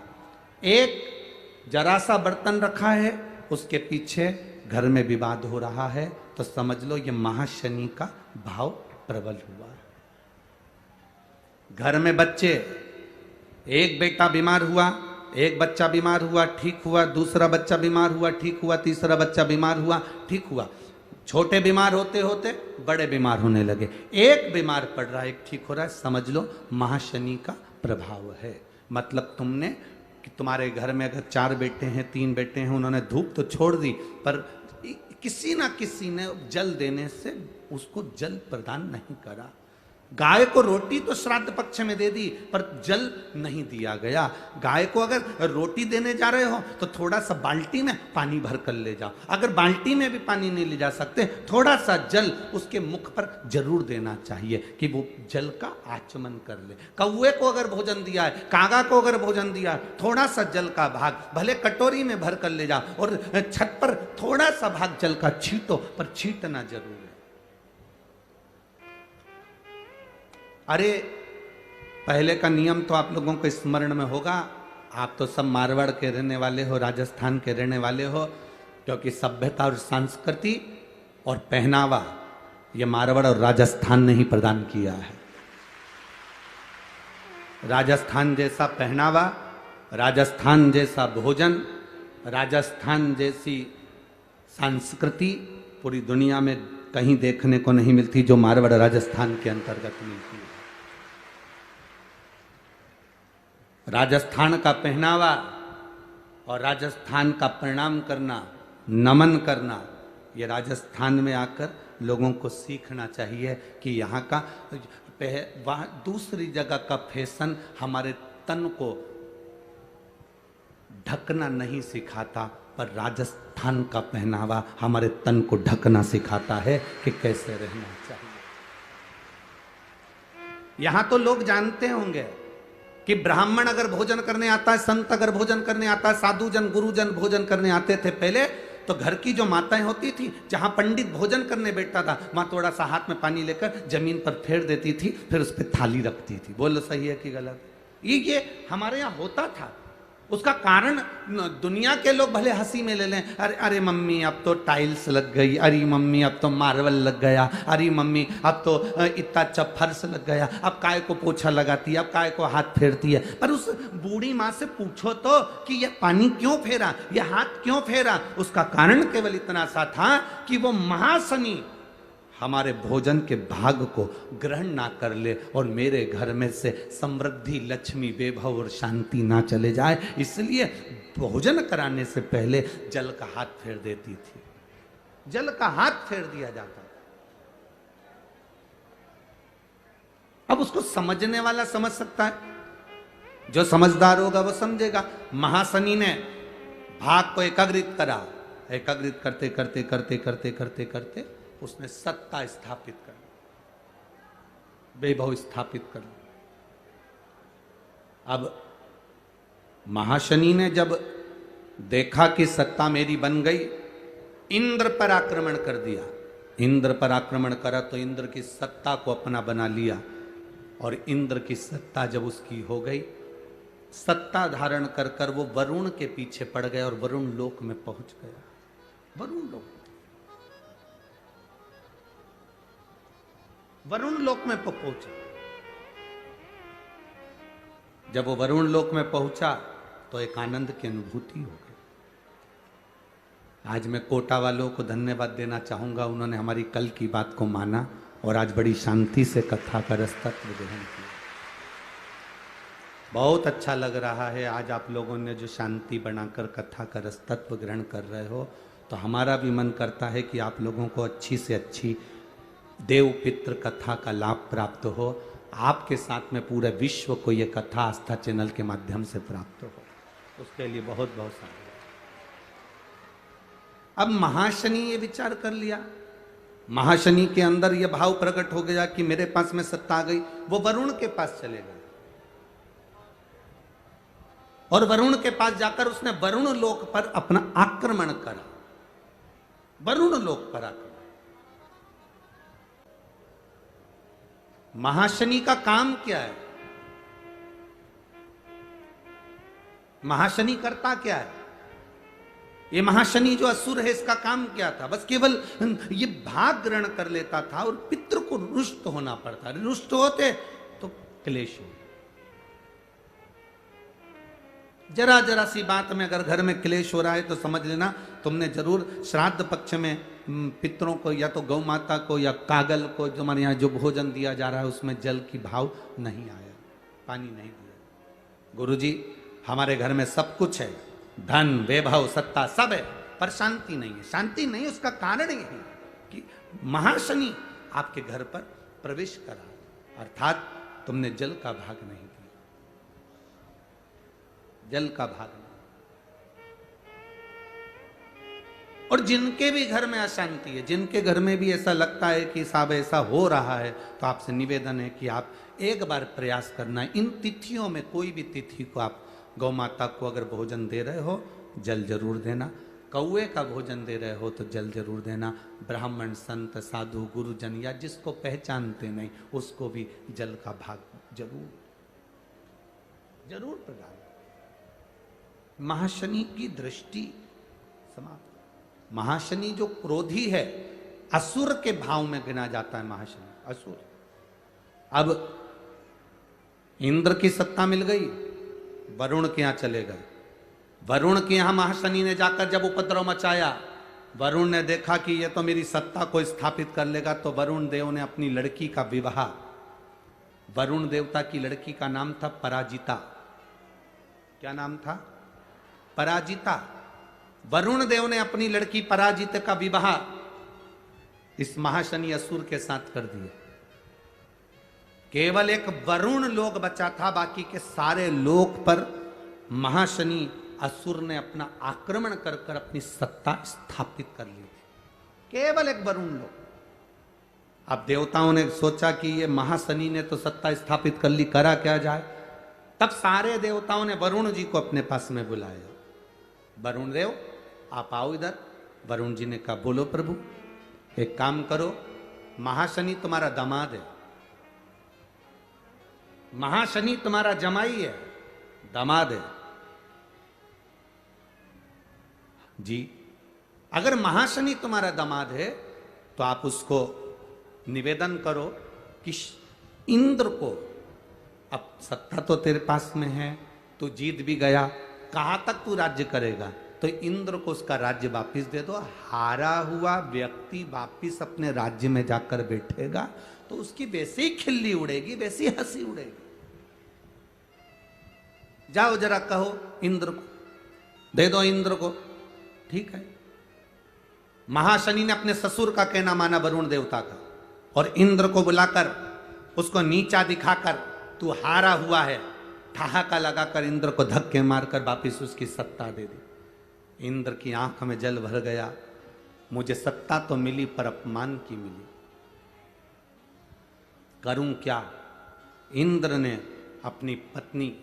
A: एक जरा सा बर्तन रखा है, उसके पीछे घर में विवाद हो रहा है, तो समझ लो ये महाशनि का भाव प्रबल हुआ। घर में बच्चे, एक बेटा बीमार हुआ, एक बच्चा बीमार हुआ ठीक हुआ, दूसरा बच्चा बीमार हुआ ठीक हुआ, तीसरा बच्चा बीमार हुआ ठीक हुआ, छोटे बीमार होते होते बड़े बीमार होने लगे, एक बीमार पड़ रहा है एक ठीक हो रहा है, समझ लो महाशनि का प्रभाव है। मतलब तुमने कि तुम्हारे घर में अगर 4 बेटे हैं 3 बेटे हैं, उन्होंने धूप तो छोड़ दी पर किसी ना किसी ने जल देने से उसको जल प्रदान नहीं करा। गाय को रोटी तो श्राद्ध पक्ष में दे दी पर जल नहीं दिया गया। गाय को अगर रोटी देने जा रहे हो तो थोड़ा सा बाल्टी में पानी भर कर ले जाओ, अगर बाल्टी में भी पानी नहीं ले जा सकते थोड़ा सा जल उसके मुख पर जरूर देना चाहिए कि वो जल का आचमन कर ले। कौवे को अगर भोजन दिया है, कागा को अगर भोजन दिया है, थोड़ा सा जल का भाग भले कटोरी में भर कर ले जाओ और छत पर थोड़ा सा भाग जल का छींटो, पर छींटना जरूर है। अरे पहले का नियम तो आप लोगों को स्मरण में होगा, आप तो सब मारवाड़ के रहने वाले हो, राजस्थान के रहने वाले हो, क्योंकि सभ्यता और संस्कृति और पहनावा ये मारवाड़ और राजस्थान ने ही प्रदान किया है। राजस्थान जैसा पहनावा, राजस्थान जैसा भोजन, राजस्थान जैसी संस्कृति पूरी दुनिया में कहीं देखने को नहीं मिलती जो मारवाड़ राजस्थान के अंतर्गत मिलती है। राजस्थान का पहनावा और राजस्थान का प्रणाम करना, नमन करना, ये राजस्थान में आकर लोगों को सीखना चाहिए कि यहाँ का वहाँ दूसरी जगह का फैशन हमारे तन को ढकना नहीं सिखाता, पर राजस्थान का पहनावा हमारे तन को ढकना सिखाता है कि कैसे रहना चाहिए। यहां तो लोग जानते होंगे कि ब्राह्मण अगर भोजन करने आता है, संत अगर भोजन करने आता है, साधु जन गुरुजन भोजन करने आते थे पहले, तो घर की जो माताएं होती थी, जहां पंडित भोजन करने बैठता था वहां थोड़ा सा हाथ में पानी लेकर जमीन पर फेर देती थी, फिर उस पर थाली रखती थी। बोलो सही है कि गलत? ये हमारे यहाँ होता था। उसका कारण दुनिया के लोग भले हंसी में ले लें, अरे अरे मम्मी अब तो टाइल्स लग गई, अरे मम्मी अब तो मार्बल लग गया, अरे मम्मी अब तो इतना अच्छा फर्श लग गया, अब काय को पोछा लगाती है, अब काय को हाथ फेरती है। पर उस बूढ़ी माँ से पूछो तो कि ये पानी क्यों फेरा, ये हाथ क्यों फेरा? उसका कारण केवल इतना सा था कि वो महाशनि हमारे भोजन के भाग को ग्रहण ना कर ले और मेरे घर में से समृद्धि, लक्ष्मी, वैभव और शांति ना चले जाए, इसलिए भोजन कराने से पहले जल का हाथ फेर देती थी। जल का हाथ फेर दिया जाता था। अब उसको समझने वाला समझ सकता है, जो समझदार होगा वो समझेगा। महाशनि ने भाग को एकाग्रित करा, एकाग्रित करते करते करते करते करते करते उसने सत्ता स्थापित कर, वैभव स्थापित कर। अब महाशनि ने जब देखा कि सत्ता मेरी बन गई, इंद्र पर आक्रमण कर दिया। इंद्र पर आक्रमण करा तो इंद्र की सत्ता को अपना बना लिया, और इंद्र की सत्ता जब उसकी हो गई, सत्ता धारण कर कर वो वरुण के पीछे पड़ गया और वरुण लोक में पहुंच गया। वरुण लोक, वरुण लोक में पहुंचा। जब वो वरुण लोक में पहुंचा तो एक आनंद की अनुभूति हो गई। आज मैं कोटा वालों को धन्यवाद देना चाहूंगा, उन्होंने हमारी कल की बात को माना और आज बड़ी शांति से कथा का रसतत्व ग्रहण किया। बहुत अच्छा लग रहा है आज आप लोगों ने जो शांति बनाकर कथा का रसतत्व ग्रहण कर रहे हो, तो हमारा भी मन करता है कि आप लोगों को अच्छी से अच्छी देव पितृ कथा का लाभ प्राप्त हो। आपके साथ में पूरे विश्व को ये कथा आस्था चैनल के माध्यम से प्राप्त हो, उसके लिए बहुत बहुत साधुवाद। अब महाशनि ये विचार कर लिया, महाशनि के अंदर यह भाव प्रकट हो गया कि मेरे पास में सत्ता आ गई। वो वरुण के पास चले गए और वरुण के पास जाकर उसने वरुण लोक पर अपना आक्रमण करा। वरुण लोक पर आक्रमण। महाशनि का काम क्या है? महाशनि करता क्या है? ये महाशनि जो असुर है, इसका काम क्या था? बस केवल ये भाग ग्रहण कर लेता था और पितृ को रुष्ट होना पड़ता। रुष्ट होते तो क्लेश हो। जरा जरा सी बात में अगर घर में क्लेश हो रहा है तो समझ लेना तुमने जरूर श्राद्ध पक्ष में पितरों को या तो गौ माता को या कागल को, जो हमारे यहाँ जो भोजन दिया जा रहा है उसमें जल की भाव नहीं आया, पानी नहीं दिया। गुरुजी हमारे घर में सब कुछ है, धन वैभव सत्ता सब है, पर शांति नहीं है। शांति नहीं, उसका कारण ये है कि महाशनि आपके घर पर प्रवेश करा, अर्थात तुमने जल का भाग नहीं दिया। जल का भाग नहीं। और जिनके भी घर में अशांति है, जिनके घर में भी ऐसा लगता है कि साहब ऐसा हो रहा है, तो आपसे निवेदन है कि आप एक बार प्रयास करना। इन तिथियों में कोई भी तिथि को आप गौ माता को अगर भोजन दे रहे हो, जल जरूर देना। कौए का भोजन दे रहे हो तो जल जरूर देना। ब्राह्मण संत साधु गुरुजन या जिसको पहचानते नहीं उसको भी जल का भाग जरूर जरूर प्रदान। महाशनि की दृष्टि समाप्त। महाशनि जो क्रोधी है, असुर के भाव में गिना जाता है महाशनि, असुर। अब इंद्र की सत्ता मिल गई, वरुण के यहां चले गए। वरुण के यहां महाशनि ने जाकर जब उपद्रव मचाया, वरुण ने देखा कि यह तो मेरी सत्ता को स्थापित कर लेगा, तो वरुण देव ने अपनी लड़की का विवाह, वरुण देवता की लड़की का नाम था पराजिता। क्या नाम था? पराजिता। वरुण देव ने अपनी लड़की पराजित का विवाह इस महाशनि असुर के साथ कर दिया। केवल एक वरुण लोक बचा था, बाकी के सारे लोक पर महाशनि असुर ने अपना आक्रमण कर कर अपनी सत्ता स्थापित कर ली थी। केवल एक वरुण लोक। अब देवताओं ने सोचा कि ये महाशनि ने तो सत्ता स्थापित कर ली, करा क्या जाए। तब सारे देवताओं ने वरुण जी को अपने पास में बुलाया। वरुण देव आप आओ इधर। वरुण जी ने कहा बोलो प्रभु, एक काम करो, महाशनि तुम्हारा दामाद है, महाशनि तुम्हारा जमाई है, दामाद है जी। अगर महाशनि तुम्हारा दामाद है तो आप उसको निवेदन करो कि इंद्र को, अब सत्ता तो तेरे पास में है, तू जीत भी गया, कहां तक तू राज्य करेगा, तो इंद्र को उसका राज्य वापिस दे दो। हारा हुआ व्यक्ति वापिस अपने राज्य में जाकर बैठेगा तो उसकी वैसी ही खिल्ली उड़ेगी, वैसी हंसी उड़ेगी। जाओ जरा कहो इंद्र को, दे दो इंद्र को। ठीक है। महाशनि ने अपने ससुर का कहना माना, वरुण देवता का, और इंद्र को बुलाकर उसको नीचा दिखाकर तू हारा हुआ है, ठहाका लगाकर इंद्र को धक्के मारकर वापिस उसकी सत्ता दे दी। इंद्र की आंख में जल भर गया। मुझे सत्ता तो मिली पर अपमान की मिली, करूं क्या। इंद्र ने अपनी पत्नी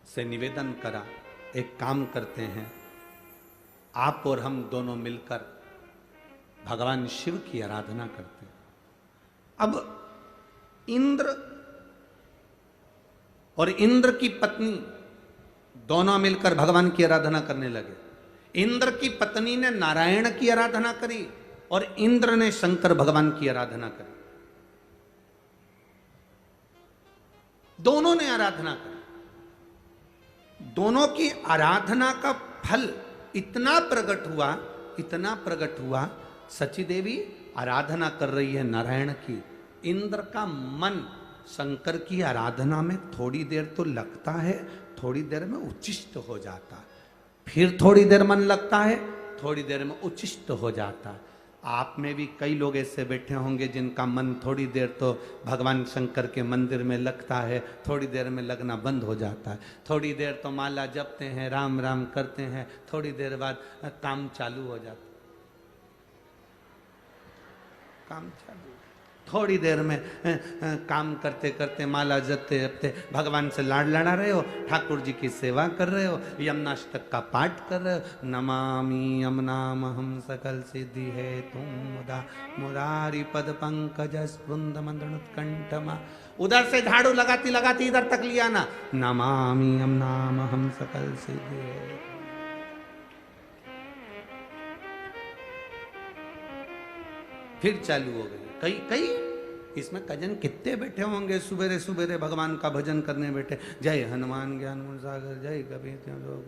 A: से निवेदन करा, एक काम करते हैं, आप और हम दोनों मिलकर भगवान शिव की आराधना करते हैं। अब इंद्र और इंद्र की पत्नी दोनों मिलकर भगवान की आराधना करने लगे। इंद्र की पत्नी ने नारायण की आराधना करी और इंद्र ने शंकर भगवान की आराधना करी। दोनों ने आराधना करी। दोनों की आराधना का फल इतना प्रकट हुआ। सची देवी आराधना कर रही है नारायण की, इंद्र का मन शंकर की आराधना में थोड़ी देर तो लगता है, थोड़ी देर में उच्चिष्ट हो जाता है, फिर थोड़ी देर मन लगता है, थोड़ी देर में उच्चिष्ट हो जाता है। आप में भी कई लोग ऐसे बैठे होंगे जिनका मन थोड़ी देर तो भगवान शंकर के मंदिर में लगता है, थोड़ी देर में लगना बंद हो जाता है। थोड़ी देर तो माला जपते हैं, राम राम करते हैं, थोड़ी देर बाद काम चालू हो जाता है। काम चालू, थोड़ी देर में काम करते करते माला जपते जपते भगवान से लाड़ लड़ा रहे हो, ठाकुर जी की सेवा कर रहे हो, यमुनाष्टक का पाठ कर रहे हो, नमामि यमुनामहं सकल सिद्धि है तुम मुदा मुरारी पद पंकज स्पृंद मंदनुत्कंठमा। उधर से झाड़ू लगाती लगाती इधर तक लिया ना, नमामि यमुनामहं सकल सिद्धि है। फिर चालू हो गई। कई कई इसमें कजन कितने बैठे होंगे सवेरे सवेरे भगवान का भजन करने बैठे। जय हनुमान ज्ञान गुण सागर, जय कबीर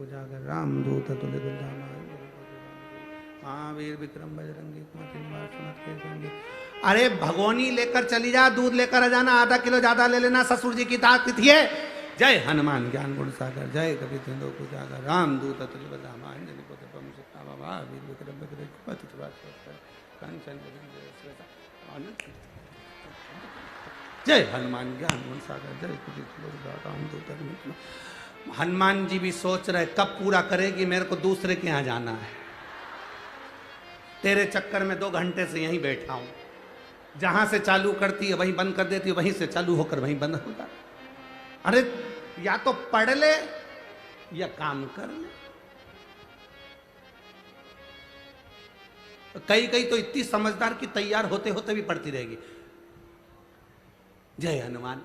A: जागर, राम दूत तुल्य महावीर विक्रम बजरंगी कुमति निवार सुमति के संगी। अरे भगोनी लेकर चली जा, दूध लेकर आ जाना, आधा किलो ज्यादा ले लेना, ससुर जी की दात तिथि है। जय हनुमान ज्ञान गुण सागर, जय कबीर जागर, राम दूत तुल्य बलधामा महावीर विक्रम बजरंगी कुमति निवार जय हनुमान ज्ञान गुण सागर, जय कबीर। हनुमान जी भी सोच रहे कब पूरा करेगी, मेरे को दूसरे के यहाँ जाना है। तेरे चक्कर में 2 घंटे से यहीं बैठा हूं, जहां से चालू करती है वहीं बंद कर देती है, वहीं से चालू होकर वहीं बंद होगा। अरे या तो पढ़ ले या काम कर ले। कई कई तो इतनी समझदार कि तैयार होते होते भी पढ़ती रहेगी। जय हनुमान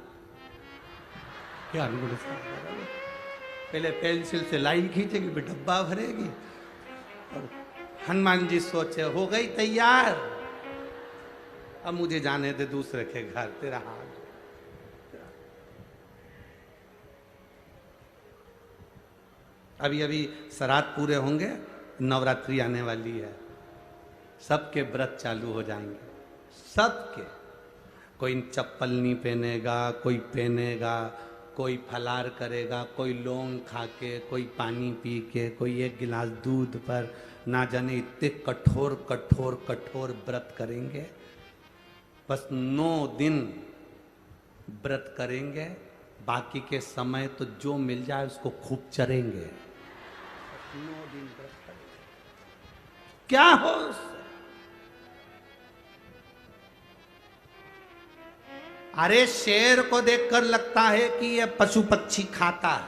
A: ज्ञान गुण सागर, पहले पेंसिल से लाइन खींचेगी, फिर डब्बा भरेगी। और हनुमान जी सोचे हो गई तैयार, अब मुझे जाने दे दूसरे के घर, तेरा हाल। अभी अभी श्राद्ध पूरे होंगे, नवरात्रि आने वाली है, सबके व्रत चालू हो जाएंगे, सबके। कोई चप्पल नहीं पहनेगा, कोई पहनेगा, कोई फलार करेगा, कोई लौंग खा के, कोई पानी पी के, कोई 1 गिलास दूध पर, ना जाने इतने कठोर कठोर कठोर व्रत करेंगे। बस 9 दिन व्रत करेंगे, बाकी के समय तो जो मिल जाए उसको खूब चरेंगे। 9 दिन व्रत करेंगे, क्या हो उससे? अरे शेर को देखकर लगता है कि यह पशु पक्षी खाता है,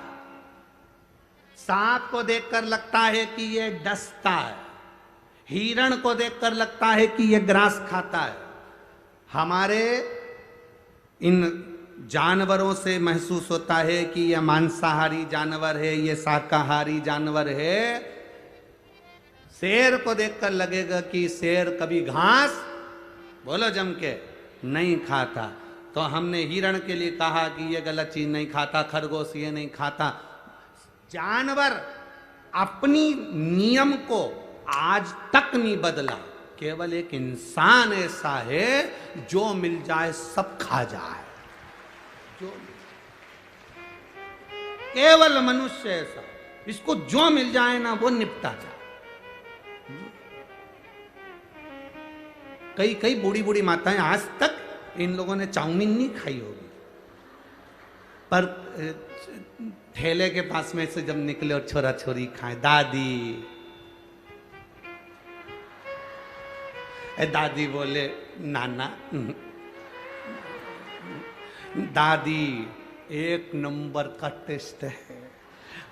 A: सांप को देखकर लगता है कि यह डसता है, हिरण को देखकर लगता है कि यह ग्रास खाता है। हमारे इन जानवरों से महसूस होता है कि यह मांसाहारी जानवर है, यह शाकाहारी जानवर है। शेर को देखकर लगेगा कि शेर कभी घास, बोलो जम के, नहीं खाता। तो हमने हिरण के लिए कहा कि ये गलत चीज नहीं खाता, खरगोश ये नहीं खाता। जानवर अपनी नियम को आज तक नहीं बदला। केवल एक इंसान ऐसा है जो मिल जाए सब खा जाए, जो केवल मनुष्य ऐसा, इसको जो मिल जाए ना वो निपटा जाए। कई कई बूढ़ी बूढ़ी माताएं आज तक इन लोगों ने चाउमीन नहीं खाई होगी, पर ठेले के पास में से जब निकले और छोरा छोरी खाए, दादी दादी बोले नाना, दादी 1 नंबर का टेस्ट है।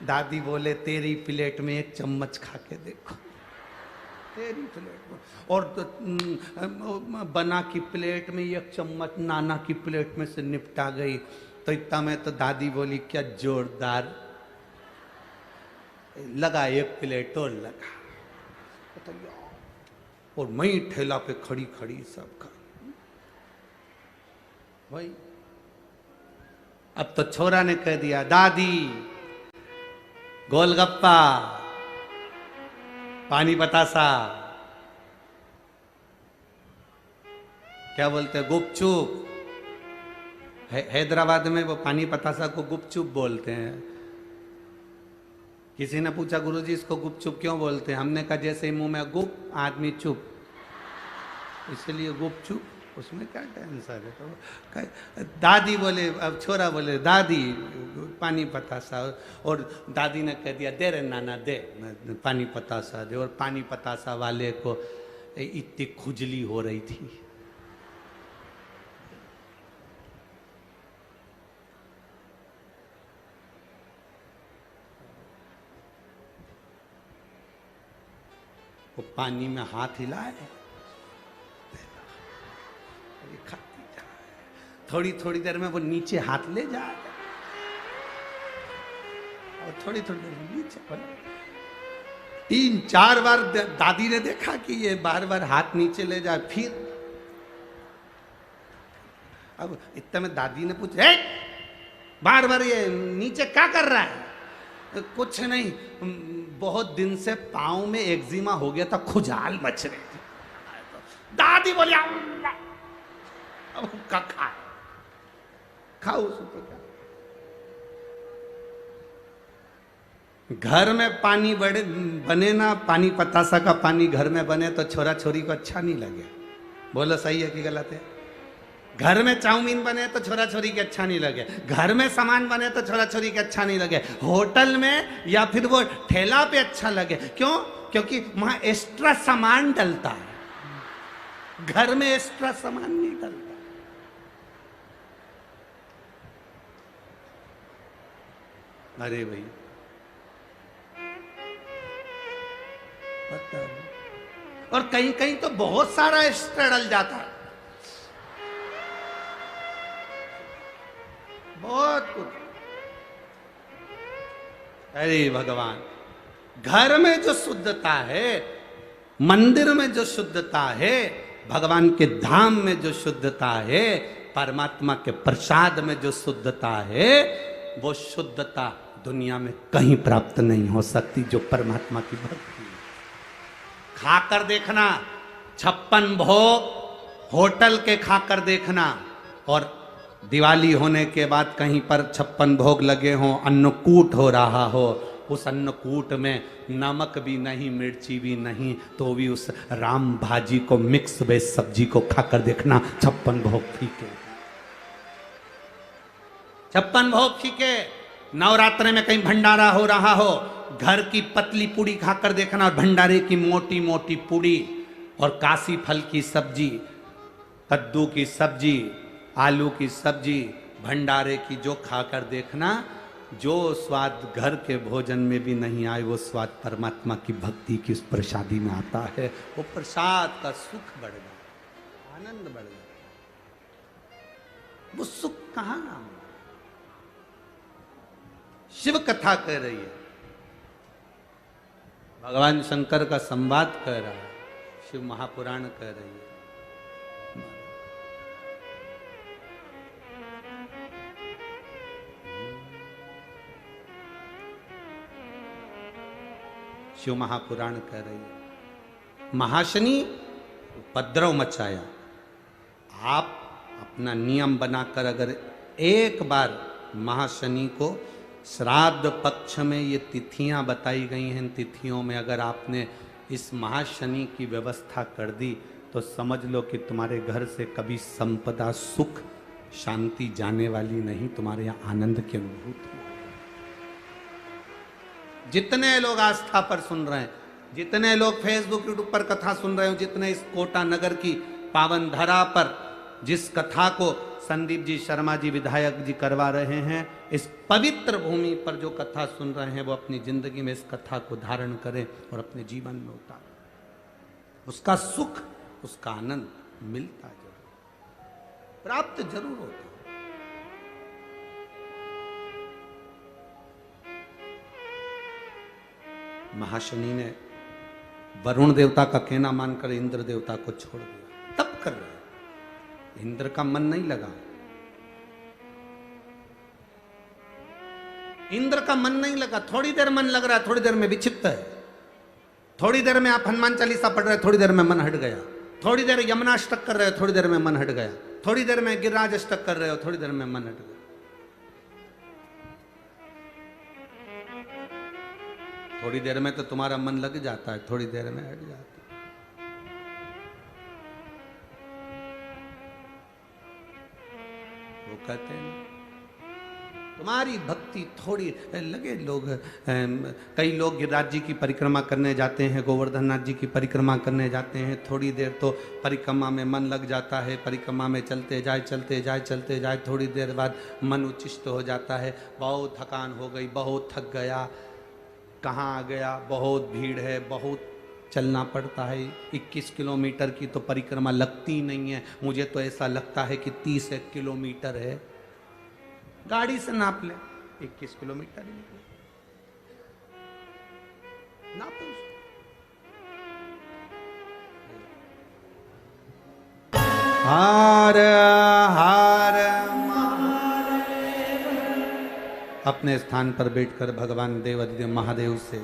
A: दादी बोले तेरी प्लेट में 1 चम्मच खा के देखो। तेरी प्लेट में। और तो, बना की प्लेट में एक चम्मच नाना की प्लेट में से निपटा गई। तो इतना में तो दादी बोली क्या जोरदार लगा, एक प्लेट और लगा। और मैं ठेला पे खड़ी खड़ी सब खा भाई। अब तो छोरा ने कह दिया दादी गोलगप्पा, पानी बतासा, क्या बोलते हैं गुपचुप। हैदराबाद में वो पानी पतासा को गुपचुप बोलते हैं। किसी ने पूछा गुरुजी इसको गुपचुप क्यों बोलते हैं? हमने कहा जैसे ही मुंह में गुप आदमी चुप, इसलिए गुपचुप। उसमें क्या टेंशन है? तो दादी बोले, अब छोरा बोले दादी पानी पतासा। और दादी ने कह दिया दे रे नाना दे पानी पतासा दे। और पानी पतासा वाले को इतनी खुजली हो रही थी। वो पानी में हाथ हिलाए, खाती जा, थोड़ी थोड़ी देर में वो नीचे हाथ ले जाए और थोड़ी थोड़ी देर में नीचे। 3-4 बार दादी ने देखा कि ये बार बार हाथ नीचे ले जाए। फिर अब इतने में दादी ने पूछा बार बार ये नीचे क्या कर रहा है? कुछ नहीं, बहुत दिन से पाँव में एक्जिमा हो गया था, खुजाल मच रही थी। दादी बोली अब खाओ उसको क्या। घर में पानी बने ना, पानी पतासा का पानी घर में बने तो छोरा छोरी को अच्छा नहीं लगे। बोलो सही है कि गलत है? घर में चाउमीन बने तो छोरा छोरी के अच्छा नहीं लगे, घर में सामान बने तो छोरा छोरी के अच्छा नहीं लगे, होटल में या फिर वो ठेला पे अच्छा लगे। क्यों? क्योंकि वहां एक्स्ट्रा सामान डलता है, घर में एक्स्ट्रा सामान नहीं डलता। अरे भाई पता नहीं। और कहीं कहीं तो बहुत सारा एक्स्ट्रा डल जाता है, बहुत कुछ। अरे भगवान, घर में जो शुद्धता है, मंदिर में जो शुद्धता है, भगवान के धाम में जो शुद्धता है, परमात्मा के प्रसाद में जो शुद्धता है, वो शुद्धता दुनिया में कहीं प्राप्त नहीं हो सकती जो परमात्मा की भक्ति। खाकर देखना 56 भोग होटल के खाकर देखना, और दिवाली होने के बाद कहीं पर 56 भोग लगे हों, अन्नकूट हो रहा हो, उस अन्नकूट में नमक भी नहीं, मिर्ची भी नहीं, तो भी उस राम भाजी को, मिक्स वेज सब्जी को खाकर देखना, 56 भोग फीके, 56 भोग फीके। नवरात्र में कहीं भंडारा हो रहा हो, घर की पतली पूड़ी खाकर देखना और भंडारे की मोटी मोटी पूड़ी, और काशी फल की सब्जी, कद्दू की सब्जी, आलू की सब्जी, भंडारे की जो खाकर देखना, जो स्वाद घर के भोजन में भी नहीं आए, वो स्वाद परमात्मा की भक्ति की उस प्रसादी में आता है। वो प्रसाद का सुख बढ़ गया, आनंद बढ़ गया। वो सुख कहाँ नाम? शिव कथा कह रही है, भगवान शंकर का संवाद कह रहा है, शिव महापुराण कह रही है। शिव महापुराण कह रही है, महाशनि उपद्रव मचाया। आप अपना नियम बनाकर अगर एक बार महाशनि को, श्राद्ध पक्ष में ये तिथियां बताई गई हैं, तिथियों में अगर आपने इस महाशनि की व्यवस्था कर दी, तो समझ लो कि तुम्हारे घर से कभी संपदा, सुख, शांति जाने वाली नहीं, तुम्हारे यहाँ आनंद की अनुभूति। जितने लोग आस्था पर सुन रहे हैं, जितने लोग फेसबुक यूट्यूब पर कथा सुन रहे हो, जितने इस कोटा नगर की पावन धरा पर जिस कथा को संदीप जी शर्मा जी विधायक जी करवा रहे हैं, इस पवित्र भूमि पर जो कथा सुन रहे हैं, वो अपनी जिंदगी में इस कथा को धारण करें और अपने जीवन में उतारें। उसका सुख, उसका आनंद मिलता जरूर, प्राप्त जरूर होता। महाशनि ने वरुण देवता का कहना मानकर इंद्र देवता को छोड़ दिया। तप कर रहे, इंद्र का मन नहीं लगा। इंद्र का मन नहीं लगा, थोड़ी देर मन लग रहा है, थोड़ी देर में विक्षिप्त है। थोड़ी देर में आप हनुमान चालीसा पढ़ रहे, थोड़ी देर में मन हट गया। थोड़ी देर यमुनाष्टक कर रहे हो, थोड़ी देर में मन हट गया। थोड़ी देर में गिरिराज अष्टक कर रहे हो, थोड़ी देर में मन हट गया। थोड़ी देर में तो तुम्हारा मन लग जाता है, थोड़ी देर में हट जाता है। वो कहते हैं तुम्हारी भक्ति थोड़ी लगे। लोग कई लोग गिरिराज जी की परिक्रमा करने जाते हैं, गोवर्धन नाथ जी की परिक्रमा करने जाते हैं, थोड़ी देर तो परिक्रमा में मन लग जाता है, परिक्रमा में चलते जाए, थोड़ी देर बाद मन उच्चिष्ट हो जाता है, बहुत थकान हो गई, बहुत थक गया, कहाँ आ गया, बहुत भीड़ है, बहुत चलना पड़ता है। 21 किलोमीटर की तो परिक्रमा लगती नहीं है, मुझे तो ऐसा लगता है कि 30 किलोमीटर है। गाड़ी से नाप ले, 21 किलोमीटर ही निकले, नापो। हार हार अपने स्थान पर बैठकर भगवान देवाधिदेव महादेव से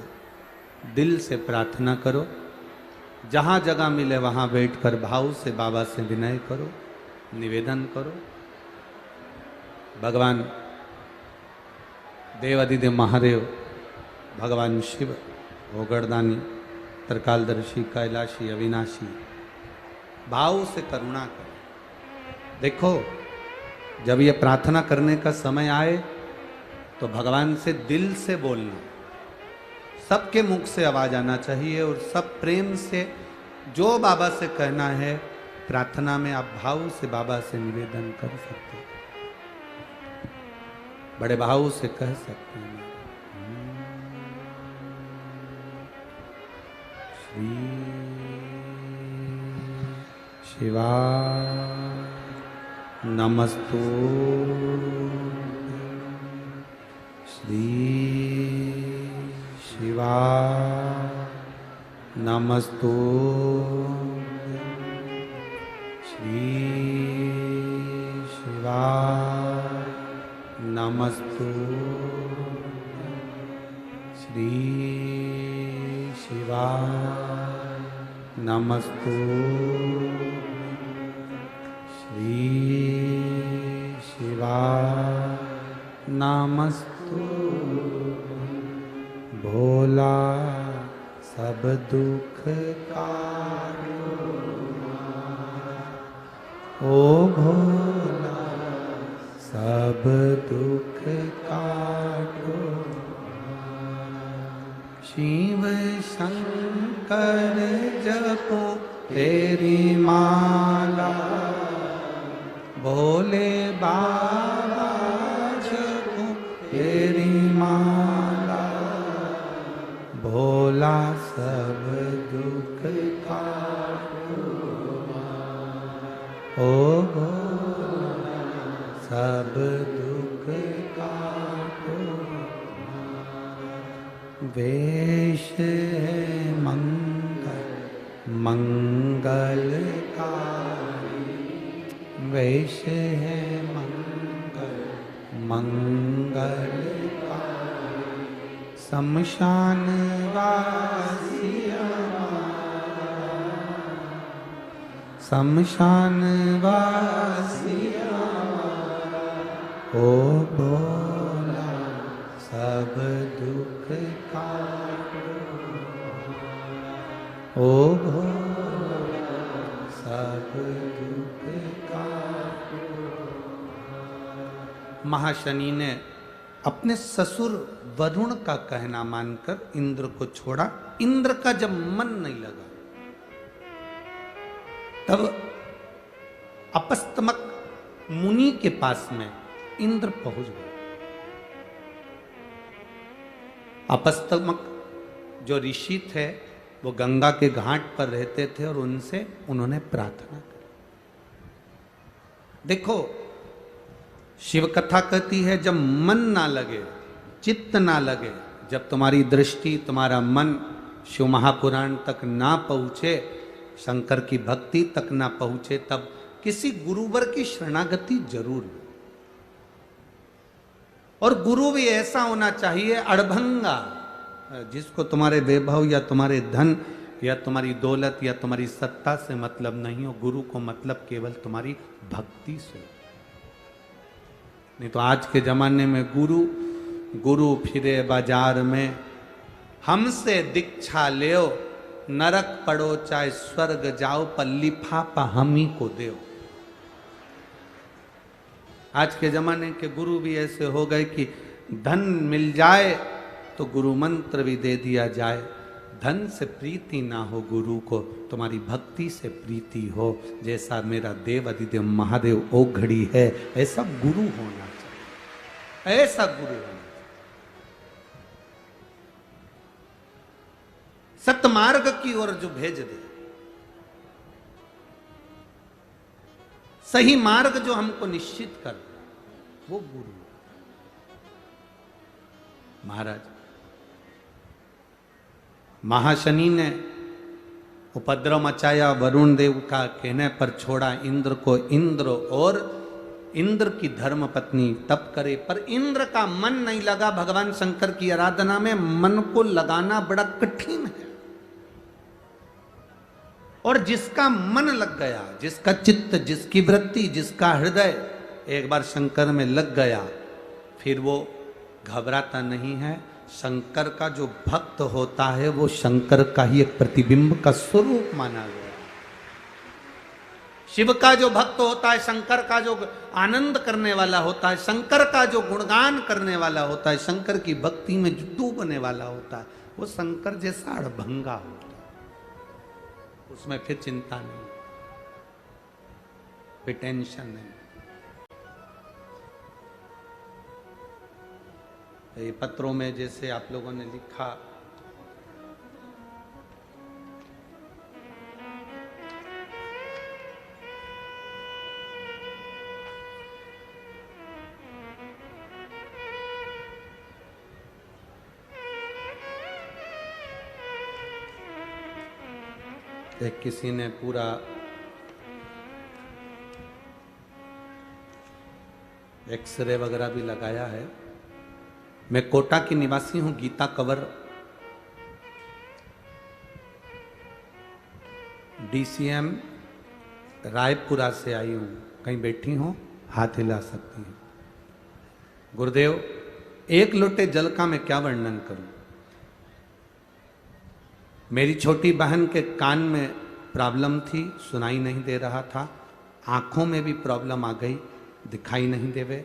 A: दिल से प्रार्थना करो। जहां जगह मिले वहां बैठकर भाव से बाबा से विनय करो, निवेदन करो। भगवान देवाधिदेव महादेव, भगवान शिव, ओगड़दानी, त्रिकालदर्शी, कैलाशी, अविनाशी, भाव से करुणा करो। देखो, जब ये प्रार्थना करने का समय आए तो भगवान से दिल से बोलना, सबके मुख से आवाज आना चाहिए और सब प्रेम से जो बाबा से कहना है प्रार्थना में आप भाव से बाबा से निवेदन कर सकते हैं, बड़े भाव से कह सकते हैं। श्री शिवा नमस्तु, श्री शिवा नमस्तु, श्री शिवा नमस्तु, श्री शिवा नमस्तु, श्री शिवा नमस्तु। भोला सब दुख काटो, ओ भोला सब दुख काटो। शिव शंकर जपो तेरी माला, भोले बाबा जपो तेरी माला। भोला सब दुख काटो, ओ भोला सब दुख काटो। वेश है मंगल मंगलकारी, वेश है मंगल मंगलकारी। शमशान वासिया, शमशान वासिया, ओ भोला सब दुख काटो, ओ भोला सब दुख काटो। महाशनि ने अपने ससुर वरुण का कहना मानकर इंद्र को छोड़ा। इंद्र का जब मन नहीं लगा तब अपस्तमक मुनि के पास में इंद्र पहुंच गए। अपस्तमक जो ऋषि थे वो गंगा के घाट पर रहते थे और उनसे उन्होंने प्रार्थना की। देखो, शिव कथा कहती है जब मन ना लगे, चित्त ना लगे, जब तुम्हारी दृष्टि, तुम्हारा मन शिव महापुराण तक ना पहुंचे, शंकर की भक्ति तक ना पहुंचे, तब किसी गुरुवर की शरणागति जरूर लो। और गुरु भी ऐसा होना चाहिए अड़भंगा, जिसको तुम्हारे वैभव या तुम्हारे धन या तुम्हारी दौलत या तुम्हारी सत्ता से मतलब नहीं हो। गुरु को मतलब केवल तुम्हारी भक्ति से। नहीं तो आज के जमाने में गुरु फिरे बाजार में, हमसे दीक्षा लेओ, नरक पड़ो चाहे स्वर्ग जाओ, पर लिफाफा हम ही को देओ। आज के जमाने के गुरु भी ऐसे हो गए कि धन मिल जाए तो गुरु मंत्र भी दे दिया जाए। धन से प्रीति ना हो गुरु को, तुम्हारी भक्ति से प्रीति हो। जैसा मेरा देव अधिदेव महादेव ओघड़ी है, ऐसा गुरु होना चाहिए, ऐसा गुरु होना चाहिए। सतमार्ग की ओर जो भेज दे, सही मार्ग जो हमको निश्चित कर, वो गुरु। महाराज महाशनि ने उपद्रव मचाया, वरुण देव का कहने पर छोड़ा इंद्र को। इंद्र और इंद्र की धर्म पत्नी तप करे, पर इंद्र का मन नहीं लगा भगवान शंकर की आराधना में। मन को लगाना बड़ा कठिन है। और जिसका मन लग गया, जिसका चित्त, जिसकी वृत्ति, जिसका हृदय एक बार शंकर में लग गया, फिर वो घबराता नहीं है। शंकर का जो भक्त होता है वो शंकर का ही एक प्रतिबिंब का स्वरूप माना गया। शिव का जो भक्त होता है, शंकर का जो आनंद करने वाला होता है, शंकर का जो गुणगान करने वाला होता है, शंकर की भक्ति में डूबने वाला होता है, वो शंकर जैसा अड़भंगा होता है। उसमें फिर चिंता नहीं, फिर टेंशन नहीं। ये पत्रों में जैसे आप लोगों ने लिखा, एक किसी ने पूरा एक्सरे वगैरह भी लगाया है। मैं कोटा की निवासी हूं, गीता कवर डीसीएम रायपुरा से आई हूं। कहीं बैठी हो, हाथ हिला सकती हैं। गुरुदेव, एक लोटे जल का मैं क्या वर्णन करूं। मेरी छोटी बहन के कान में प्रॉब्लम थी, सुनाई नहीं दे रहा था। आंखों में भी प्रॉब्लम आ गई, दिखाई नहीं देवे।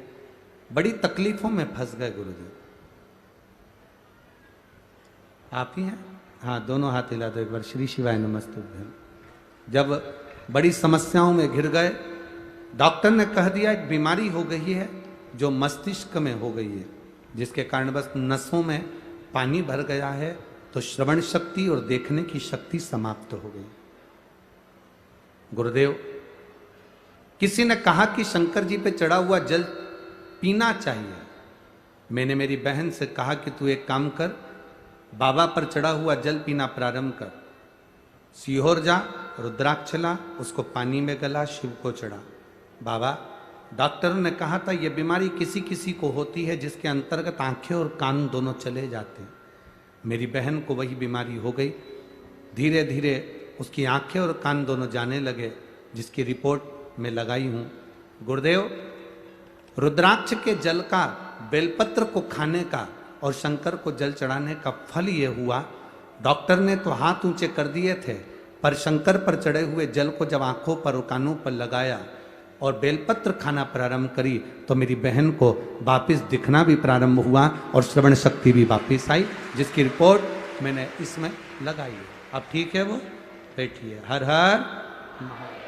A: बड़ी तकलीफों में फंस गए गुरुदेव। आप ही हैं? हाँ, दोनों हाथ हिला दो एक बार। श्री शिवाय नमस्तुभ्यं। जब बड़ी समस्याओं में घिर गए, डॉक्टर ने कह दिया एक बीमारी हो गई है जो मस्तिष्क में हो गई है, जिसके कारण बस नसों में पानी भर गया है, तो श्रवण शक्ति और देखने की शक्ति समाप्त हो गई। गुरुदेव, किसी ने कहा कि शंकर जी पे चढ़ा हुआ जल पीना चाहिए। मैंने मेरी बहन से कहा कि तू एक काम कर, बाबा पर चढ़ा हुआ जल पीना प्रारंभ कर। सीहोर जा, रुद्राक्ष ला, उसको पानी में गला, शिव को चढ़ा। बाबा, डॉक्टर ने कहा था यह बीमारी किसी किसी को होती है जिसके अंतर्गत आंखें और कान दोनों चले जाते हैं। मेरी बहन को वही बीमारी हो गई। धीरे धीरे उसकी आंखें और कान दोनों जाने लगे, जिसकी रिपोर्ट मैं लगाई हूँ। गुरुदेव, रुद्राक्ष के जल का, बेलपत्र को खाने का और शंकर को जल चढ़ाने का फल ये हुआ, डॉक्टर ने तो हाथ ऊंचे कर दिए थे, पर शंकर पर चढ़े हुए जल को जब आंखों पर और कानों पर लगाया और बेलपत्र खाना प्रारंभ करी, तो मेरी बहन को वापिस दिखना भी प्रारंभ हुआ और श्रवण शक्ति भी वापिस आई, जिसकी रिपोर्ट मैंने इसमें लगाई है। अब ठीक है वो, बैठिए। हर हर महादेव।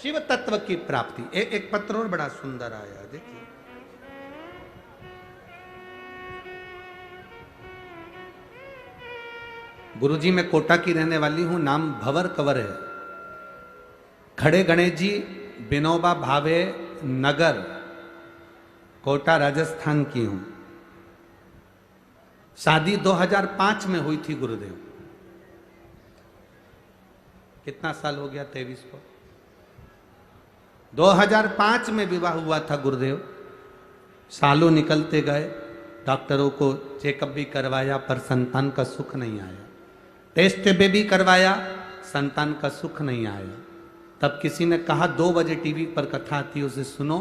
A: शिव तत्व की प्राप्ति। एक पत्र और बड़ा सुंदर आया, देखिए। गुरुजी मैं कोटा की रहने वाली हूं, नाम भंवर कंवर है। खड़े गणेश जी, विनोबा भावे नगर, कोटा राजस्थान की हूं। शादी 2005 में हुई थी गुरुदेव। कितना साल हो गया? 23 को। 2005 में विवाह हुआ था गुरुदेव। सालों निकलते गए, डॉक्टरों को चेकअप भी करवाया पर संतान का सुख नहीं आया। टेस्ट भी करवाया, संतान का सुख नहीं आया। तब किसी ने कहा 2 बजे टीवी पर कथा आती है, उसे सुनो।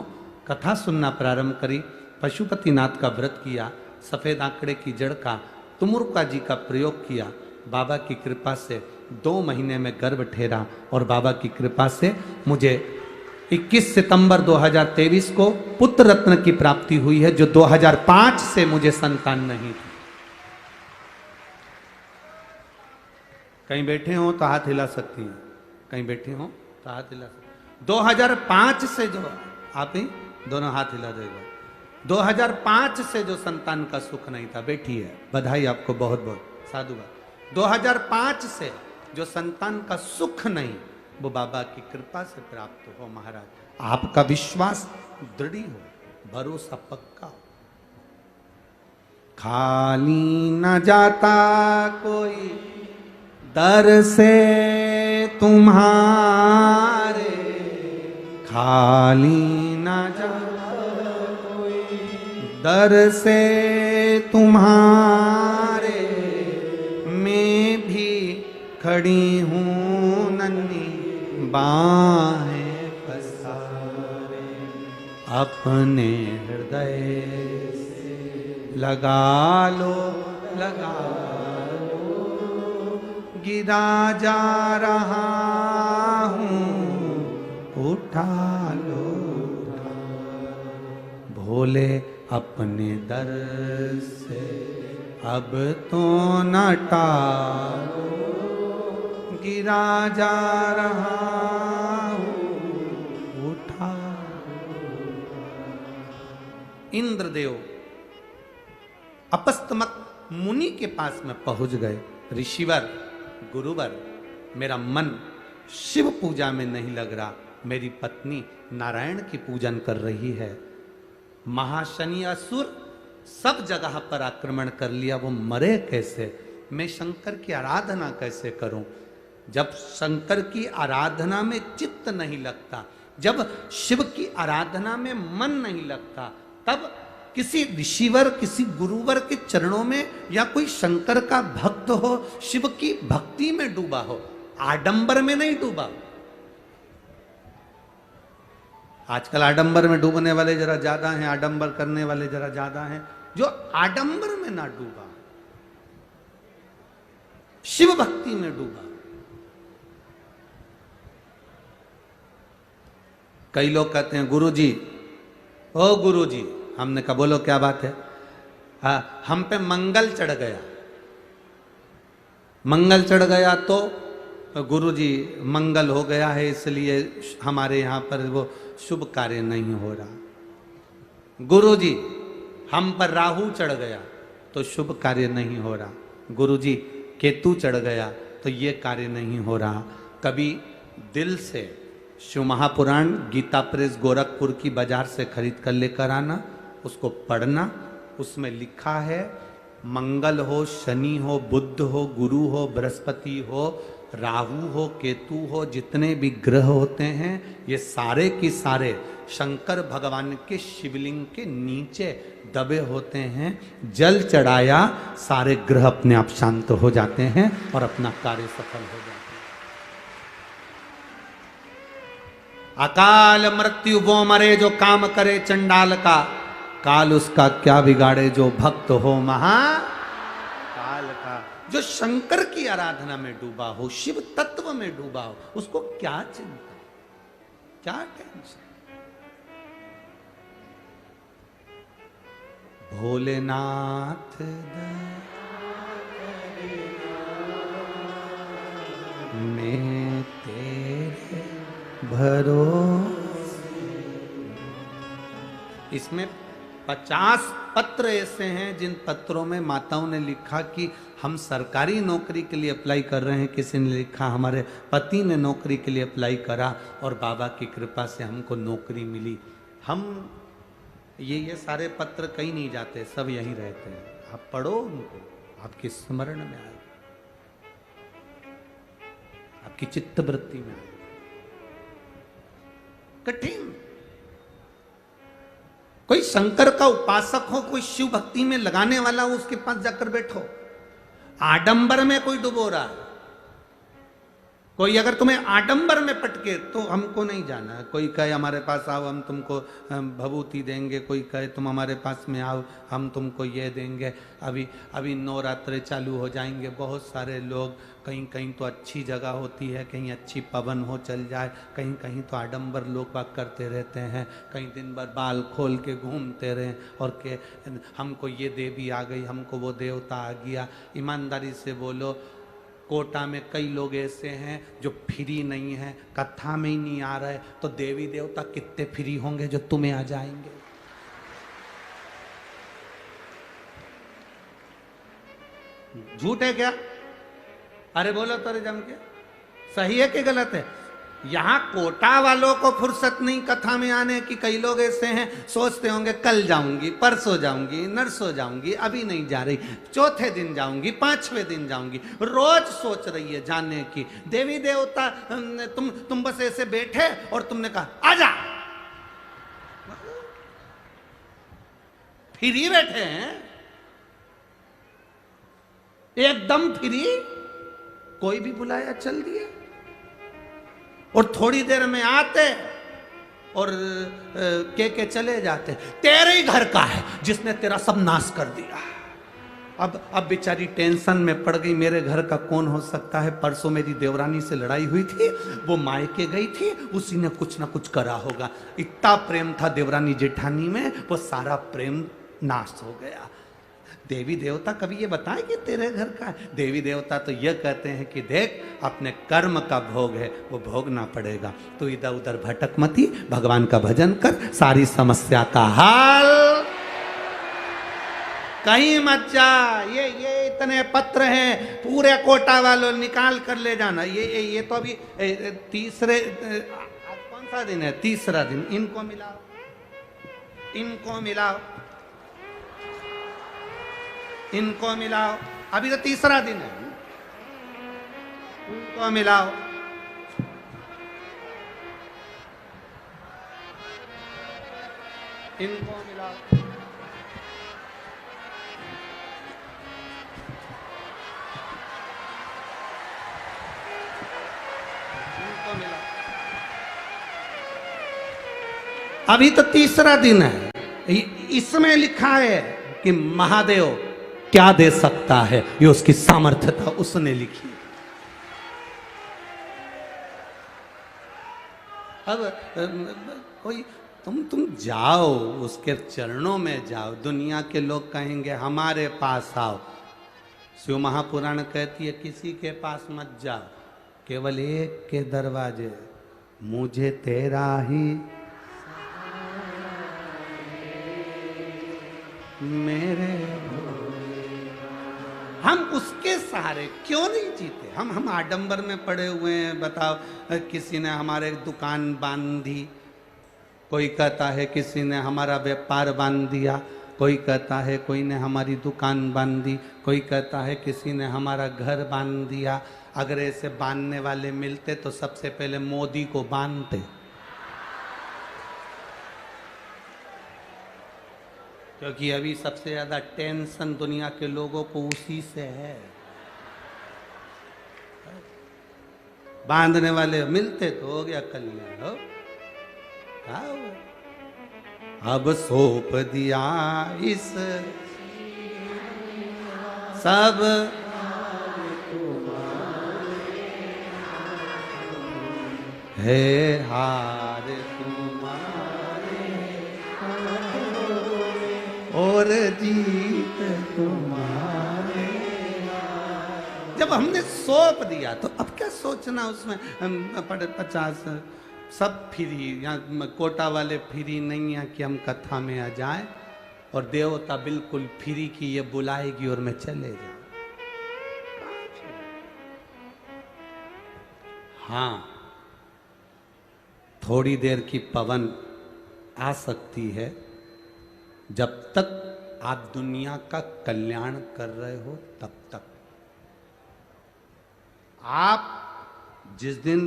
A: कथा सुनना प्रारंभ करी। पशुपतिनाथ का व्रत किया, सफेद आंकड़े की जड़ का, तुमुरुका जी का प्रयोग किया। बाबा की कृपा से 2 महीने में गर्भ ठहरा और बाबा की कृपा से मुझे 21 सितंबर 2023 को पुत्र रत्न की प्राप्ति हुई है, जो 2005 से मुझे संतान नहीं थी। कहीं बैठे हो तो हाथ हिला सकती हैं, कहीं बैठे हो तो हाथ हिला सकती। 2005 से जो आप ही दोनों हाथ हिला देगा। 2005 से जो संतान का सुख नहीं था, बैठी है, बधाई आपको बहुत बहुत, साधुवाद। 2005 से जो संतान का सुख नहीं, वो बाबा की कृपा से प्राप्त हो। महाराज आपका विश्वास दृढ़ हो, भरोसा पक्का हो। खाली न जाता कोई दर से तुम्हारे, खाली न जाता कोई दर से तुम्हारे, मैं भी खड़ी हूँ नन्ही बाहें पसारे, अपने हृदय से लगा लो, लगा लो, गिरा जा रहा हूँ, उठा लो, भोले अपने दर से अब तो न टालो, गिरा जा रहा हूँ, उठा। इंद्रदेव अपस्तमक मुनि के पास में पहुंच गए। ऋषिवर, गुरुवर, मेरा मन शिव पूजा में नहीं लग रहा, मेरी पत्नी नारायण की पूजन कर रही है। महाशनि असुर सब जगह पर आक्रमण कर लिया, वो मरे कैसे? मैं शंकर की आराधना कैसे करूं? जब शंकर की आराधना में चित्त नहीं लगता, जब शिव की आराधना में मन नहीं लगता, तब किसी ऋषिवर, किसी गुरुवर के चरणों में या कोई शंकर का भक्त हो, शिव की भक्ति में डूबा हो, आडंबर में नहीं डूबा। आजकल आडंबर में डूबने वाले जरा ज्यादा हैं, आडंबर करने वाले जरा ज्यादा हैं। जो आडंबर में ना डूबा, शिव भक्ति में डूबा। कई लोग कहते हैं गुरुजी, ओ गुरुजी, हमने कहा बोलो क्या बात है? हम पे मंगल चढ़ गया। मंगल चढ़ गया तो गुरुजी मंगल हो गया है, इसलिए हमारे यहाँ पर वो शुभ कार्य नहीं हो रहा। गुरुजी हम पर राहु चढ़ गया तो शुभ कार्य नहीं हो रहा। गुरुजी केतु चढ़ गया तो ये कार्य नहीं हो रहा। कभी दिल से शिव महापुराण गीता प्रेस गोरखपुर की बाजार से खरीद कर लेकर आना, उसको पढ़ना। उसमें लिखा है मंगल हो, शनि हो, बुध हो, गुरु हो, बृहस्पति हो, राहु हो, केतु हो, जितने भी ग्रह होते हैं ये सारे की सारे शंकर भगवान के शिवलिंग के नीचे दबे होते हैं। जल चढ़ाया सारे ग्रह अपने आप शांत हो जाते हैं और अपना कार्य सफल हो जाता है। अकाल मृत्यु वो मरे जो काम करे चंडाल का, काल उसका क्या बिगाड़े जो भक्त हो महाकाल का। जो शंकर की आराधना में डूबा हो, शिव तत्व में डूबा हो, उसको क्या चिंता, क्या टेंशन? भोलेनाथ मैं तेरे भरोसे। इसमें 50 पत्र ऐसे हैं जिन पत्रों में माताओं ने लिखा कि हम सरकारी नौकरी के लिए अप्लाई कर रहे हैं, किसी ने लिखा हमारे पति ने नौकरी के लिए अप्लाई करा और बाबा की कृपा से हमको नौकरी मिली। हम ये सारे पत्र कहीं नहीं जाते, सब यहीं रहते हैं। आप पढ़ो उनको, आपकी स्मरण में आए, आपकी चित्तवृत्ति में आए। कठिन। कोई शंकर का उपासक हो, कोई शिव भक्ति में लगाने वाला हो, उसके पास जाकर बैठो। आडंबर में कोई डुबो रहा है, कोई अगर तुम्हें आडंबर में पटके तो हमको नहीं जाना है। कोई कहे हमारे पास आओ हम तुमको भभूति देंगे, कोई कहे तुम हमारे पास में आओ हम तुमको ये देंगे। अभी नवरात्रे चालू हो जाएंगे, बहुत सारे लोग, कहीं कहीं तो अच्छी जगह होती है, कहीं अच्छी पवन हो चल जाए, कहीं कहीं तो आडंबर लोग बात करते रहते हैं, कहीं दिन भर बाल खोल के घूमते रहे और के हमको ये देवी आ गई, हमको वो देवता आ गया। ईमानदारी से बोलो, कोटा में कई लोग ऐसे हैं जो फ्री नहीं है, कथा में ही नहीं आ रहे, तो देवी देवता कितने फ्री होंगे जो तुम्हें आ जाएंगे। झूठ है क्या? अरे बोलो तो जम के, सही है कि गलत है? यहां कोटा वालों को फुर्सत नहीं कथा में आने की। कई लोग ऐसे हैं सोचते होंगे कल जाऊंगी, परसों जाऊंगी, नरसों जाऊंगी, अभी नहीं जा रही, चौथे दिन जाऊंगी, पांचवें दिन जाऊंगी, रोज सोच रही है जाने की। देवी देवता तुम बस ऐसे बैठे और तुमने कहा आजा, फ्री बैठे हैं, एकदम फ्री, कोई भी बुलाया चल दिए। और थोड़ी देर में आते और के चले जाते। तेरे ही घर का है जिसने तेरा सब नाश कर दिया। अब बेचारी टेंशन में पड़ गई, मेरे घर का कौन हो सकता है? परसों मेरी देवरानी से लड़ाई हुई थी, वो मायके गई थी, उसी ने कुछ ना कुछ करा होगा। इतना प्रेम था देवरानी जेठानी में, वो सारा प्रेम नाश हो गया। देवी देवता कभी ये बताए कि तेरे घर का है? देवी देवता तो ये कहते हैं कि देख, अपने कर्म का भोग है, वो भोगना पड़ेगा, तो इधर उधर भटक मती, भगवान का भजन कर, सारी समस्या का हल। कहीं मत जा। ये इतने पत्र हैं, पूरे कोटा वालों निकाल कर ले जाना। ये तो अभी तीसरे, आज कौन सा दिन है? तीसरा दिन। इनको मिलाओ, इनको मिलाओ, इनको मिलाओ, अभी तो तीसरा दिन है। इनको मिलाओ, इनको मिलाओ, इनको मिलाओ। अभी तो तीसरा दिन है। इसमें लिखा है कि महादेव क्या दे सकता है, ये उसकी सामर्थ्यता उसने लिखी। अब कोई तुम जाओ, उसके चरणों में जाओ। दुनिया के लोग कहेंगे हमारे पास आओ। शिव महापुराण कहती है किसी के पास मत जाओ, केवल एक के दरवाजे, मुझे तेरा ही मेरे। हम उसके सहारे क्यों नहीं जीते? हम आडंबर में पड़े हुए हैं। बताओ, किसी ने हमारे दुकान बांध दी, कोई कहता है किसी ने हमारा व्यापार बांध दिया, कोई कहता है कोई ने हमारी दुकान बांध दी, कोई कहता है किसी ने हमारा घर बांध दिया। अगर ऐसे बांधने वाले मिलते तो सबसे पहले मोदी को बांधते, क्योंकि अभी सबसे ज्यादा टेंशन दुनिया के लोगों को उसी से है। बांधने वाले मिलते तो हो गया कल्याण। हो अब सौंप दिया इस सब है हार तुम्हारे और जीत तुम्हारे। जब हमने सौंप दिया तो अब क्या सोचना उसमें? 50 सब फ्री, यहाँ कोटा वाले फ्री नहीं है कि हम कथा में आ जाए, और देवता बिल्कुल फ्री की ये बुलाएगी और मैं चले जाऊं। हाँ, थोड़ी देर की पवन आ सकती है, जब तक आप दुनिया का कल्याण कर रहे हो तब तक। आप जिस दिन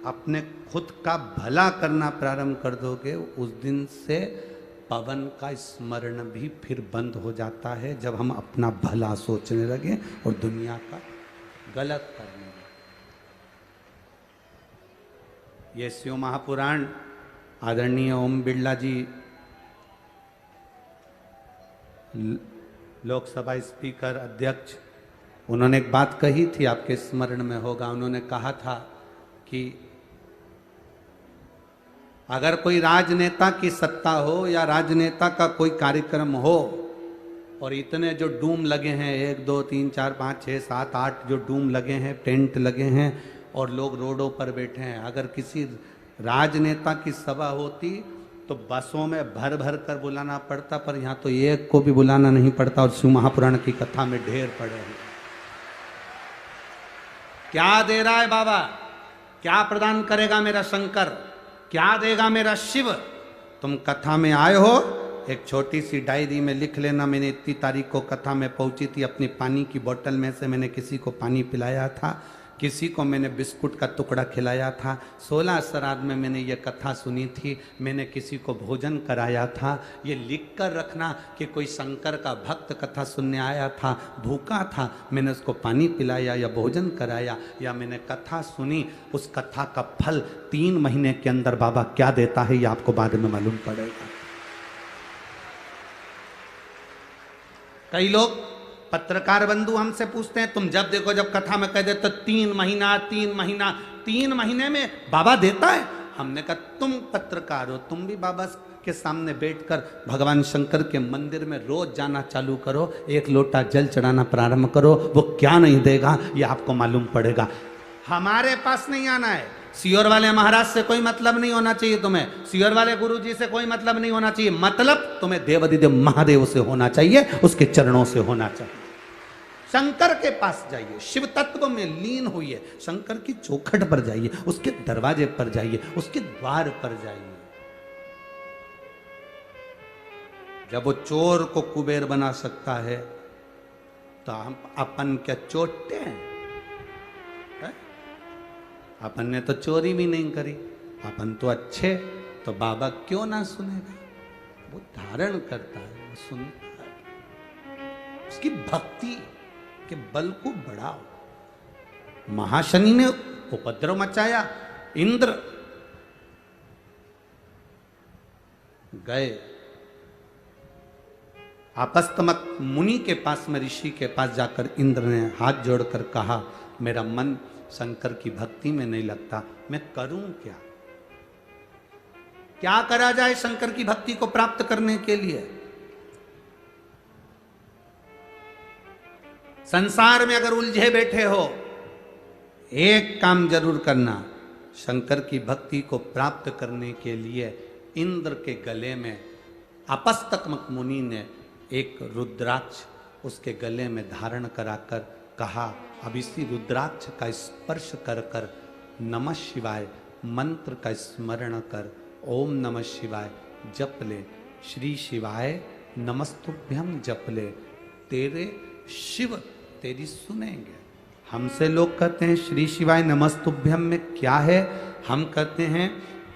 A: अपने खुद का भला करना प्रारंभ कर दोगे, उस दिन से पवन का स्मरण भी फिर बंद हो जाता है, जब हम अपना भला सोचने लगे और दुनिया का गलत करने लगे। ये शिव महापुराण आदरणीय ओम बिरला जी लोकसभा स्पीकर अध्यक्ष, उन्होंने एक बात कही थी, आपके स्मरण में होगा। उन्होंने कहा था कि अगर कोई राजनेता की सत्ता हो या राजनेता का कोई कार्यक्रम हो और इतने जो डूम लगे हैं, 1 2 3 4 5 6 7 8 जो डूम लगे हैं, टेंट लगे हैं और लोग रोडों पर बैठे हैं, अगर किसी राजनेता की सभा होती तो बसों में भर भर कर बुलाना पड़ता, पर यहाँ तो एक को भी बुलाना नहीं पड़ता और शिव महापुराण की कथा में ढेर पड़े हैं। क्या दे रहा है बाबा, क्या प्रदान करेगा मेरा शंकर, क्या देगा मेरा शिव? तुम कथा में आए हो, एक छोटी सी डायरी में लिख लेना, मैंने इतनी तारीख को कथा में पहुंची थी, अपनी पानी की बोतल में से मैंने किसी को पानी पिलाया था, किसी को मैंने बिस्कुट का टुकड़ा खिलाया था, 16 श्राद्ध में मैंने ये कथा सुनी थी, मैंने किसी को भोजन कराया था। ये लिख कर रखना कि कोई शंकर का भक्त कथा सुनने आया था, भूखा था, मैंने उसको पानी पिलाया या भोजन कराया या मैंने कथा सुनी, उस कथा का फल 3 महीने के अंदर बाबा क्या देता है ये आपको बाद में मालूम पड़ेगा। कई लोग पत्रकार बंधु हमसे पूछते हैं, तुम जब देखो जब कथा में कह दे तो 3 महीने में बाबा देता है। हमने कहा तुम पत्रकार हो, तुम भी बाबा के सामने बैठकर भगवान शंकर के मंदिर में रोज जाना चालू करो, 1 लोटा जल चढ़ाना प्रारंभ करो, वो क्या नहीं देगा ये आपको मालूम पड़ेगा। हमारे पास नहीं आना है, सियोर वाले महाराज से कोई मतलब नहीं होना चाहिए, तुम्हें सियोर वाले गुरुजी से कोई मतलब नहीं होना चाहिए, मतलब तुम्हें देवाधिदेव महादेव से होना चाहिए, उसके चरणों से होना चाहिए। शंकर के पास जाइए, शिव तत्व में लीन होइए, शंकर की चौखट पर जाइए, उसके दरवाजे पर जाइए, उसके द्वार पर जाइए। जब वो चोर को कुबेर बना सकता है तो हम अपन क्या चोटे हैं? अपन ने तो चोरी भी नहीं करी, अपन तो अच्छे, तो बाबा क्यों ना सुनेगा? वो धारण करता है, वो सुनता है, उसकी भक्ति के बल को बढ़ाओ। महाशनि ने उपद्रव मचाया, इंद्र गए आपस्तमक मुनि के पास में, ऋषि के पास जाकर इंद्र ने हाथ जोड़कर कहा, मेरा मन शंकर की भक्ति में नहीं लगता, मैं करूं क्या? क्या करा जाए शंकर की भक्ति को प्राप्त करने के लिए? संसार में अगर उलझे बैठे हो, एक काम जरूर करना, शंकर की भक्ति को प्राप्त करने के लिए इंद्र के गले में आपस्तमक मुनि ने एक रुद्राक्ष उसके गले में धारण कराकर कहा, अब इसी रुद्राक्ष का स्पर्श कर कर नमः शिवाय मंत्र का स्मरण कर ओम नमः शिवाय जप ले, श्री शिवाय नमस्तुभ्यम जप ले, तेरे शिव तेरी सुनेंगे। हमसे लोग कहते हैं श्री शिवाय नमस्तुभ्यम में क्या है? हम कहते हैं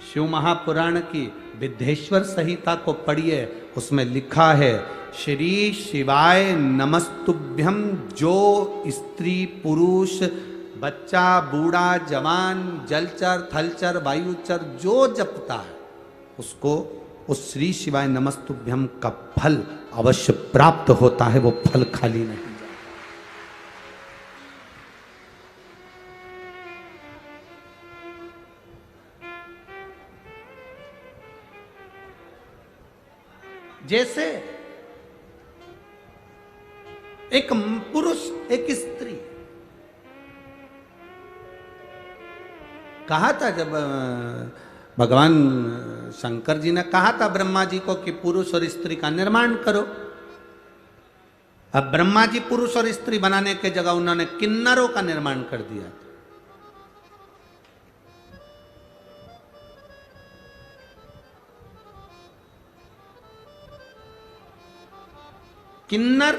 A: शिव महापुराण की विद्धेश्वर संहिता को पढ़िए, उसमें लिखा है श्री शिवाय नमस्तुभ्यम, जो स्त्री पुरुष बच्चा बूढ़ा जवान जलचर थलचर वायुचर जो जपता है उसको उस श्री शिवाय नमस्तुभ्यम का फल अवश्य प्राप्त होता है, वो फल खाली नहीं जाता। जैसे एक पुरुष एक स्त्री, कहा था जब भगवान शंकर जी ने कहा था ब्रह्मा जी को कि पुरुष और स्त्री का निर्माण करो। अब ब्रह्मा जी पुरुष और स्त्री बनाने के जगह उन्होंने किन्नरों का निर्माण कर दिया। किन्नर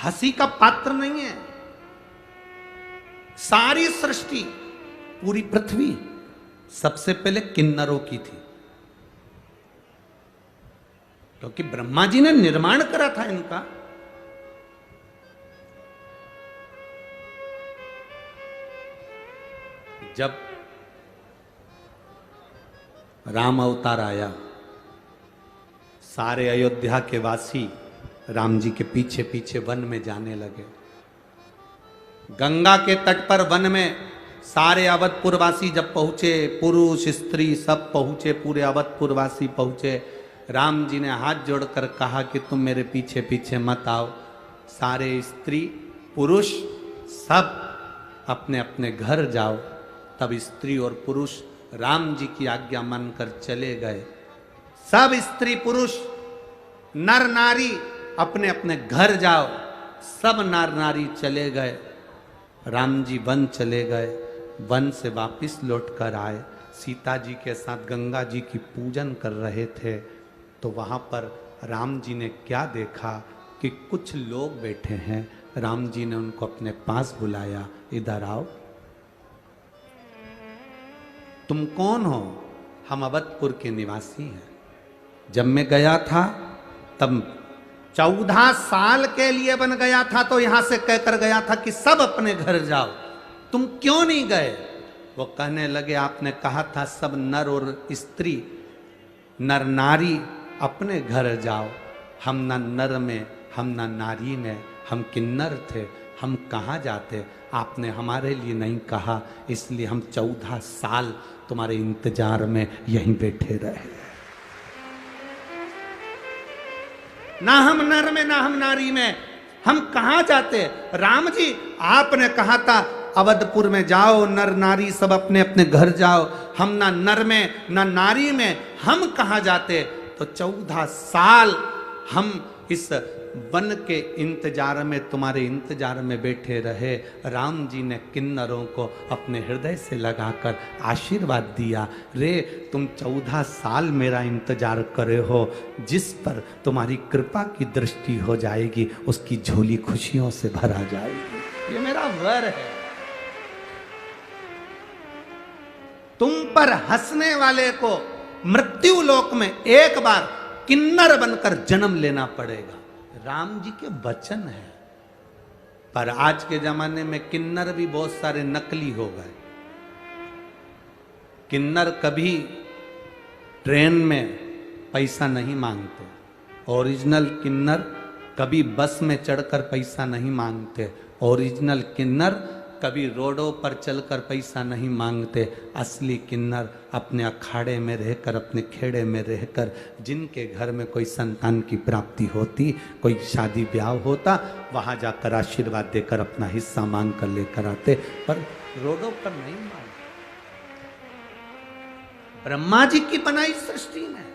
A: हंसी का पात्र नहीं है। सारी सृष्टि, पूरी पृथ्वी सबसे पहले किन्नरों की थी, क्योंकि ब्रह्मा जी ने निर्माण करा था इनका। जब राम अवतार आया, सारे अयोध्या के वासी राम जी के पीछे पीछे वन में जाने लगे। गंगा के तट पर वन में सारे अवधपुरवासी जब पहुंचे, पुरुष स्त्री सब पहुंचे, पूरे अवधपुरवासी पहुंचे। राम जी ने हाथ जोड़कर कहा कि तुम मेरे पीछे पीछे मत आओ। सारे स्त्री पुरुष सब अपने अपने घर जाओ। तब स्त्री और पुरुष राम जी की आज्ञा मानकर चले गए। सब स्त्री पुरुष नर नारी अपने अपने घर जाओ। सब नर नारी चले गए। राम जी वन चले गए। वन से वापिस लौट कर आए। सीता जी के साथ गंगा जी की पूजन कर रहे थे, तो वहां पर राम जी ने क्या देखा कि कुछ लोग बैठे हैं। राम जी ने उनको अपने पास बुलाया, इधर आओ। तुम कौन हो? हम अवधपुर के निवासी हैं। जब मैं गया था तब 14 साल के लिए बन गया था, तो यहां से कहकर गया था कि सब अपने घर जाओ। तुम क्यों नहीं गए? वो कहने लगे, आपने कहा था सब नर और स्त्री, नर नारी अपने घर जाओ। हम ना नर में, हम ना नारी में, हम किन्नर थे, हम कहाँ जाते? आपने हमारे लिए नहीं कहा, इसलिए हम 14 साल तुम्हारे इंतजार में यहीं बैठे रहे। ना हम नर में, ना हम नारी में, हम कहाँ जाते? राम जी, आपने कहा था अवधपुर में जाओ, नर नारी सब अपने अपने घर जाओ। हम ना नर में ना नारी में, हम कहाँ जाते? तो 14 साल हम इस वन के इंतजार में, तुम्हारे इंतजार में बैठे रहे। राम जी ने किन्नरों को अपने हृदय से लगाकर आशीर्वाद दिया, रे तुम 14 साल मेरा इंतजार करे हो, जिस पर तुम्हारी कृपा की दृष्टि हो जाएगी उसकी झोली खुशियों से भरा जाएगी। ये मेरा वर है। तुम पर हंसने वाले को मृत्यु लोक में एक बार किन्नर बनकर जन्म लेना पड़ेगा। राम जी के वचन है। पर आज के जमाने में किन्नर भी बहुत सारे नकली हो गए। किन्नर कभी ट्रेन में पैसा नहीं मांगते। ओरिजिनल किन्नर कभी बस में चढ़कर पैसा नहीं मांगते। ओरिजिनल किन्नर कभी रोडों पर चलकर पैसा नहीं मांगते। असली किन्नर अपने अखाड़े में रहकर, अपने खेड़े में रहकर, जिनके घर में कोई संतान की प्राप्ति होती, कोई शादी ब्याह होता, वहां जाकर आशीर्वाद देकर अपना हिस्सा मांग कर लेकर आते, पर रोडों पर नहीं मांगते। ब्रह्मा जी की बनाई सृष्टि में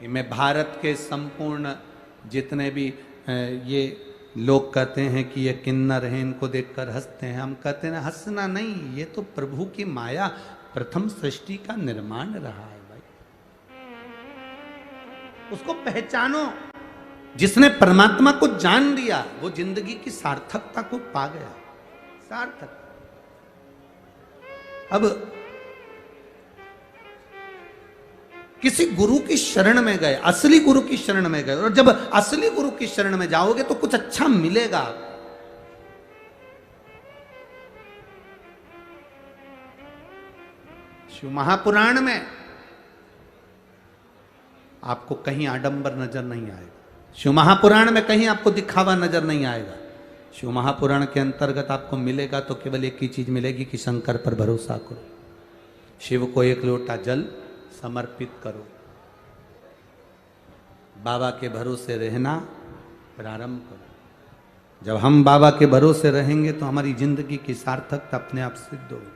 A: मैं भारत के संपूर्ण जितने भी ये लोग कहते हैं कि ये किन्नर हैं, इनको देखकर हंसते हैं। हम कहते हैं हंसना नहीं, ये तो प्रभु की माया, प्रथम सृष्टि का निर्माण रहा है भाई। उसको पहचानो। जिसने परमात्मा को जान लिया वो जिंदगी की सार्थकता को पा गया। सार्थक। अब किसी गुरु की शरण में गए, असली गुरु की शरण में गए, और जब असली गुरु की शरण में जाओगे तो कुछ अच्छा मिलेगा। शिव महापुराण में आपको कहीं आडंबर नजर नहीं आएगा। शिव महापुराण में कहीं आपको दिखावा नजर नहीं आएगा। शिव महापुराण के अंतर्गत आपको मिलेगा तो केवल एक ही चीज मिलेगी कि शंकर पर भरोसा करो, शिव को एक लोटा जल समर्पित करो, बाबा के भरोसे रहना प्रारंभ करो। जब हम बाबा के भरोसे रहेंगे तो हमारी जिंदगी की सार्थकता अपने आप सिद्ध होगी।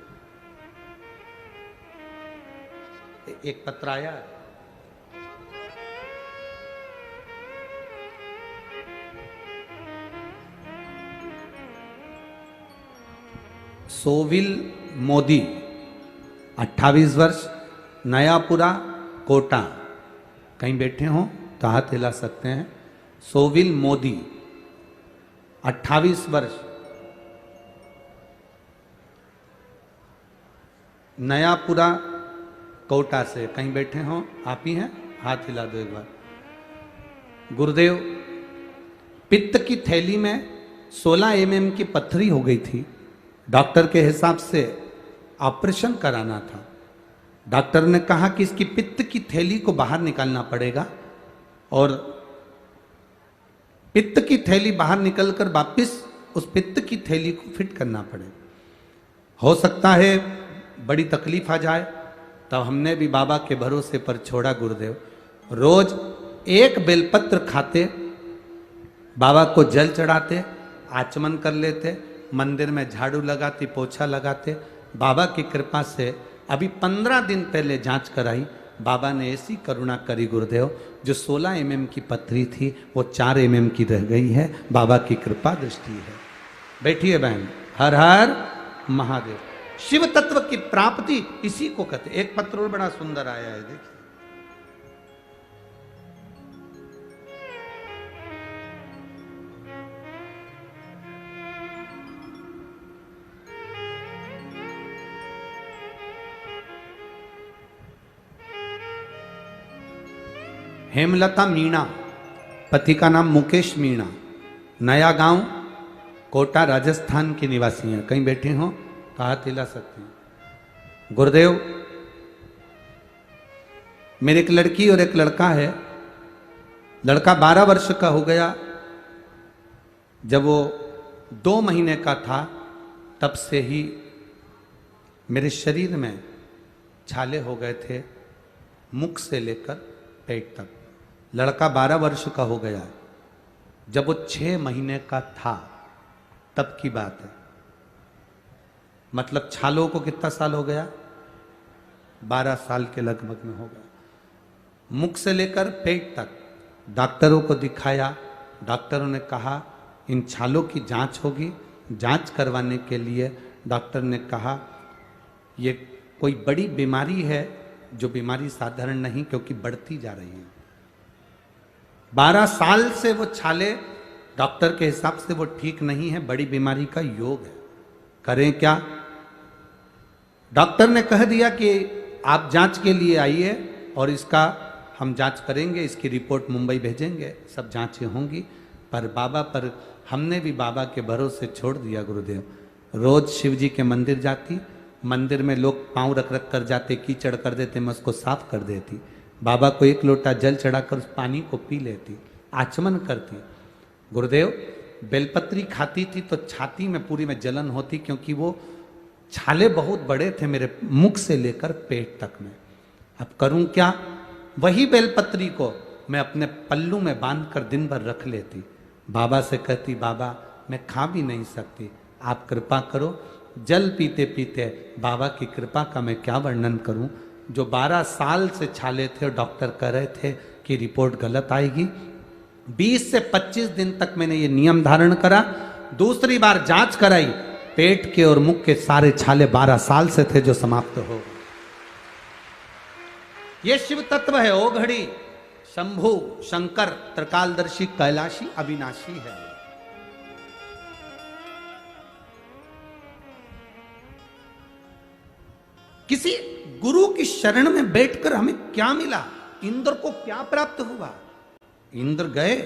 A: एक पत्र आया, सोविल मोदी 28 वर्ष, नयापुरा कोटा। कहीं बैठे हो तो हाथ हिला सकते हैं। सोविल मोदी 28 वर्ष, नयापुरा कोटा से, कहीं बैठे हो आप ही हैं, हाथ हिला दो एक बार। गुरुदेव, पित्त की थैली में 16 mm की पत्थरी हो गई थी। डॉक्टर के हिसाब से ऑपरेशन कराना था। डॉक्टर ने कहा कि इसकी पित्त की थैली को बाहर निकालना पड़ेगा और पित्त की थैली बाहर निकलकर वापस उस पित्त की थैली को फिट करना पड़ेगा। हो सकता है बड़ी तकलीफ आ जाए। तब हमने भी बाबा के भरोसे पर छोड़ा गुरुदेव। रोज एक बेलपत्र खाते, बाबा को जल चढ़ाते, आचमन कर लेते, मंदिर में झाड़ू लगाते, पोछा लगाते। बाबा की कृपा से अभी 15 दिन पहले जांच कराई, बाबा ने ऐसी करुणा करी गुरुदेव, जो 16 mm की पत्थरी थी वो 4 mm की रह गई है। बाबा की कृपा दृष्टि है। बैठिए बहन। हर हर महादेव। शिव तत्व की प्राप्ति इसी को कहते। एक पत्र और बड़ा सुंदर आया है, देखिए। हेमलता मीणा, पति का नाम मुकेश मीणा, नया गांव, कोटा, राजस्थान की निवासी हैं। कहीं बैठे हो तो हाथ हिला सकते हैं। गुरुदेव, मेरी एक लड़की और एक लड़का है। लड़का 12 वर्ष का हो गया। जब वो 2 महीने का था तब से ही मेरे शरीर में छाले हो गए थे, मुख से लेकर पेट तक। लड़का 12 वर्ष का हो गया। जब वो 6 महीने का था तब की बात है। मतलब छालों को कितना साल हो गया? 12 साल के लगभग में हो गया। मुख से लेकर पेट तक डॉक्टरों को दिखाया। डॉक्टरों ने कहा इन छालों की जांच होगी। जांच करवाने के लिए डॉक्टर ने कहा ये कोई बड़ी बीमारी है, जो बीमारी साधारण नहीं, क्योंकि बढ़ती जा रही है। 12 साल से वो छाले डॉक्टर के हिसाब से वो ठीक नहीं है, बड़ी बीमारी का योग है। करें क्या? डॉक्टर ने कह दिया कि आप जांच के लिए आइए और इसका हम जांच करेंगे, इसकी रिपोर्ट मुंबई भेजेंगे, सब जांचें होंगी। पर बाबा पर हमने भी बाबा के भरोसे छोड़ दिया गुरुदेव। रोज शिव जी के मंदिर जाती, मंदिर में लोग पांव रख रख कर जाते, कीचड़ कर देते, मैं उसको साफ कर देती। बाबा को 1 लोटा जल चढ़ाकर उस पानी को पी लेती, आचमन करती। गुरुदेव, बेलपत्री खाती थी तो छाती में पूरी में जलन होती, क्योंकि वो छाले बहुत बड़े थे मेरे मुख से लेकर पेट तक में। अब करूं क्या? वही बेलपत्री को मैं अपने पल्लू में बांध कर दिन भर रख लेती। बाबा से कहती बाबा मैं खा भी नहीं सकती, आप कृपा करो। जल पीते पीते बाबा की कृपा का मैं क्या वर्णन करूं। जो 12 साल से छाले थे, डॉक्टर कह रहे थे कि रिपोर्ट गलत आएगी। 20 से 25 दिन तक मैंने ये नियम धारण करा। दूसरी बार जांच कराई, पेट के और मुख के सारे छाले 12 साल से थे जो समाप्त हो। ये शिव तत्व है। ओ घड़ी शंभु शंकर त्रिकालदर्शी कैलाशी अविनाशी है। किसी गुरु की शरण में बैठकर हमें क्या मिला? इंद्र को क्या प्राप्त हुआ? इंद्र गए,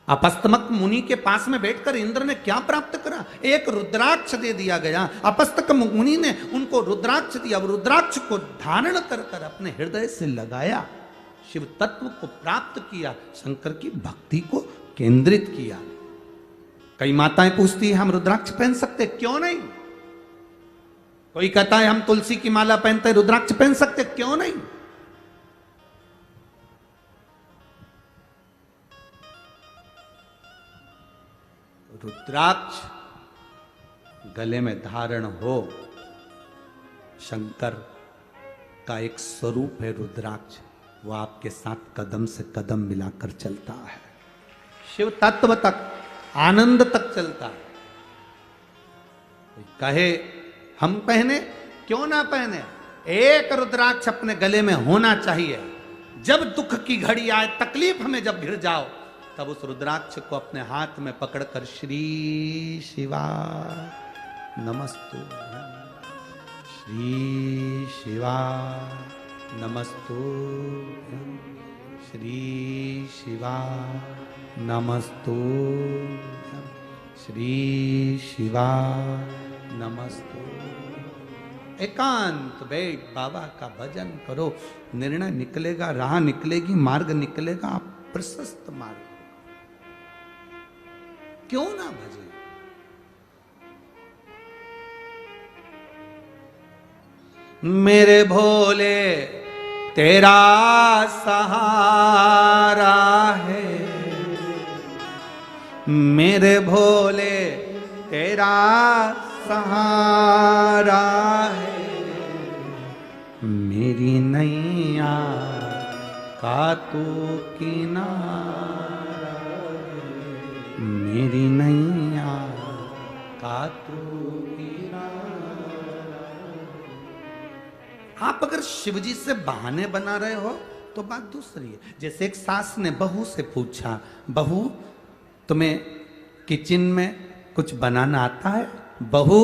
A: अपस्तमक मुनि के पास में बैठकर इंद्र ने क्या प्राप्त करा? एक रुद्राक्ष दे दिया गया। अपस्तक मुनि ने उनको रुद्राक्ष दिया। रुद्राक्ष को धारण कर कर अपने हृदय से लगाया, शिव तत्व को प्राप्त किया, शंकर की भक्ति को केंद्रित किया। कई माताएं पूछती है हम रुद्राक्ष पहन सकते? क्यों नहीं? कोई कहता है हम तुलसी की माला पहनते, रुद्राक्ष पहन सकते? क्यों नहीं? रुद्राक्ष गले में धारण हो, शंकर का एक स्वरूप है रुद्राक्ष, वो आपके साथ कदम से कदम मिलाकर चलता है, शिव तत्व तक, आनंद तक चलता है। कहे हम पहने, क्यों ना पहने? एक रुद्राक्ष अपने गले में होना चाहिए। जब दुख की घड़ी आए, तकलीफ में जब घिर जाओ, तब उस रुद्राक्ष को अपने हाथ में पकड़कर श्री शिवा नमस्तुभ्यं, श्री शिवा नमस्तुभ्यं, श्री शिवा नमस्तुभ्यं, श्री शिवा नमस्तुभ्यं। एकांत बैठ बाबा का भजन करो, निर्णय निकलेगा, राह निकलेगी, मार्ग निकलेगा, प्रशस्त मार्ग। क्यों ना भजे? मेरे भोले तेरा सहारा है, मेरे भोले तेरा सहारा है, मेरी नैया का तू किनारा है, मेरी नैया का तू किनारा। आप अगर शिवजी से बहाने बना रहे हो तो बात दूसरी है। जैसे एक सास ने बहू से पूछा, बहू तुम्हें किचन में कुछ बनाना आता है? बहू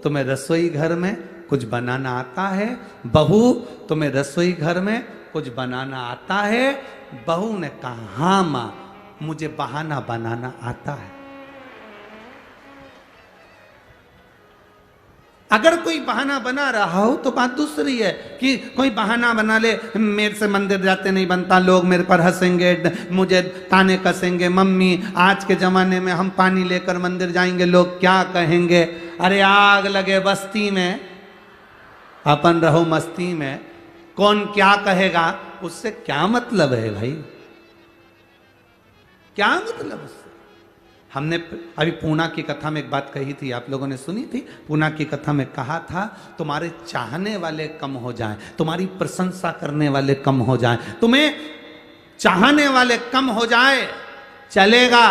A: तुम्हें रसोई घर में कुछ बनाना आता है? बहू तुम्हें रसोई घर में कुछ बनाना आता है? बहू ने कहा हाँ मां, मुझे बहाना बनाना आता है। अगर कोई बहाना बना रहा हो तो बात दूसरी है कि कोई बहाना बना ले, मेरे से मंदिर जाते नहीं बनता, लोग मेरे पर हंसेंगे, मुझे ताने कसेंगे, मम्मी आज के जमाने में हम पानी लेकर मंदिर जाएंगे, लोग क्या कहेंगे। अरे आग लगे बस्ती में, अपन रहो मस्ती में, कौन क्या कहेगा उससे क्या मतलब है भाई? क्या मतलब उससे? हमने अभी पूना की कथा में एक बात कही थी, आप लोगों ने सुनी थी। पूना की कथा में कहा था तुम्हारे चाहने वाले कम हो जाएं, तुम्हारी प्रशंसा करने वाले कम हो जाएं, तुम्हें चाहने वाले कम हो जाए चलेगा।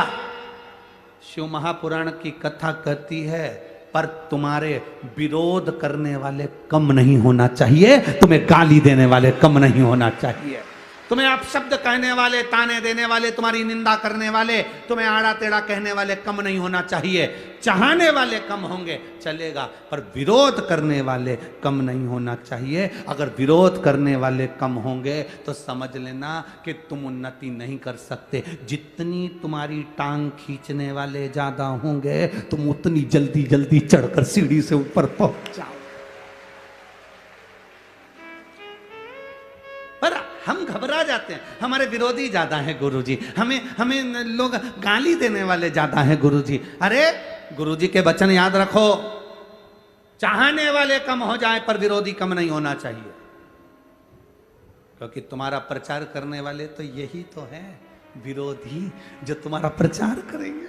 A: शिव महापुराण की कथा कहती है पर तुम्हारे विरोध करने वाले कम नहीं होना चाहिए, तुम्हें गाली देने वाले कम नहीं होना चाहिए, तुम्हें अपशब्द कहने वाले, ताने देने वाले, तुम्हारी निंदा करने वाले, तुम्हें आड़ा टेढ़ा कहने वाले कम नहीं होना चाहिए। चाहने वाले कम होंगे चलेगा, पर विरोध करने वाले कम नहीं होना चाहिए। अगर विरोध करने वाले कम होंगे तो समझ लेना कि तुम उन्नति नहीं कर सकते। जितनी तुम्हारी टांग खींचने वाले ज्यादा होंगे, तुम उतनी जल्दी जल्दी चढ़कर सीढ़ी से ऊपर पहुंच जाओ। पर हम घबरा जाते हैं, हमारे विरोधी ज्यादा हैं गुरुजी, हमें लोग गाली देने वाले ज्यादा हैं गुरुजी। अरे गुरुजी के वचन याद रखो, चाहने वाले कम हो जाए पर विरोधी कम नहीं होना चाहिए, क्योंकि तुम्हारा प्रचार करने वाले तो यही तो है विरोधी, जो तुम्हारा प्रचार करेंगे।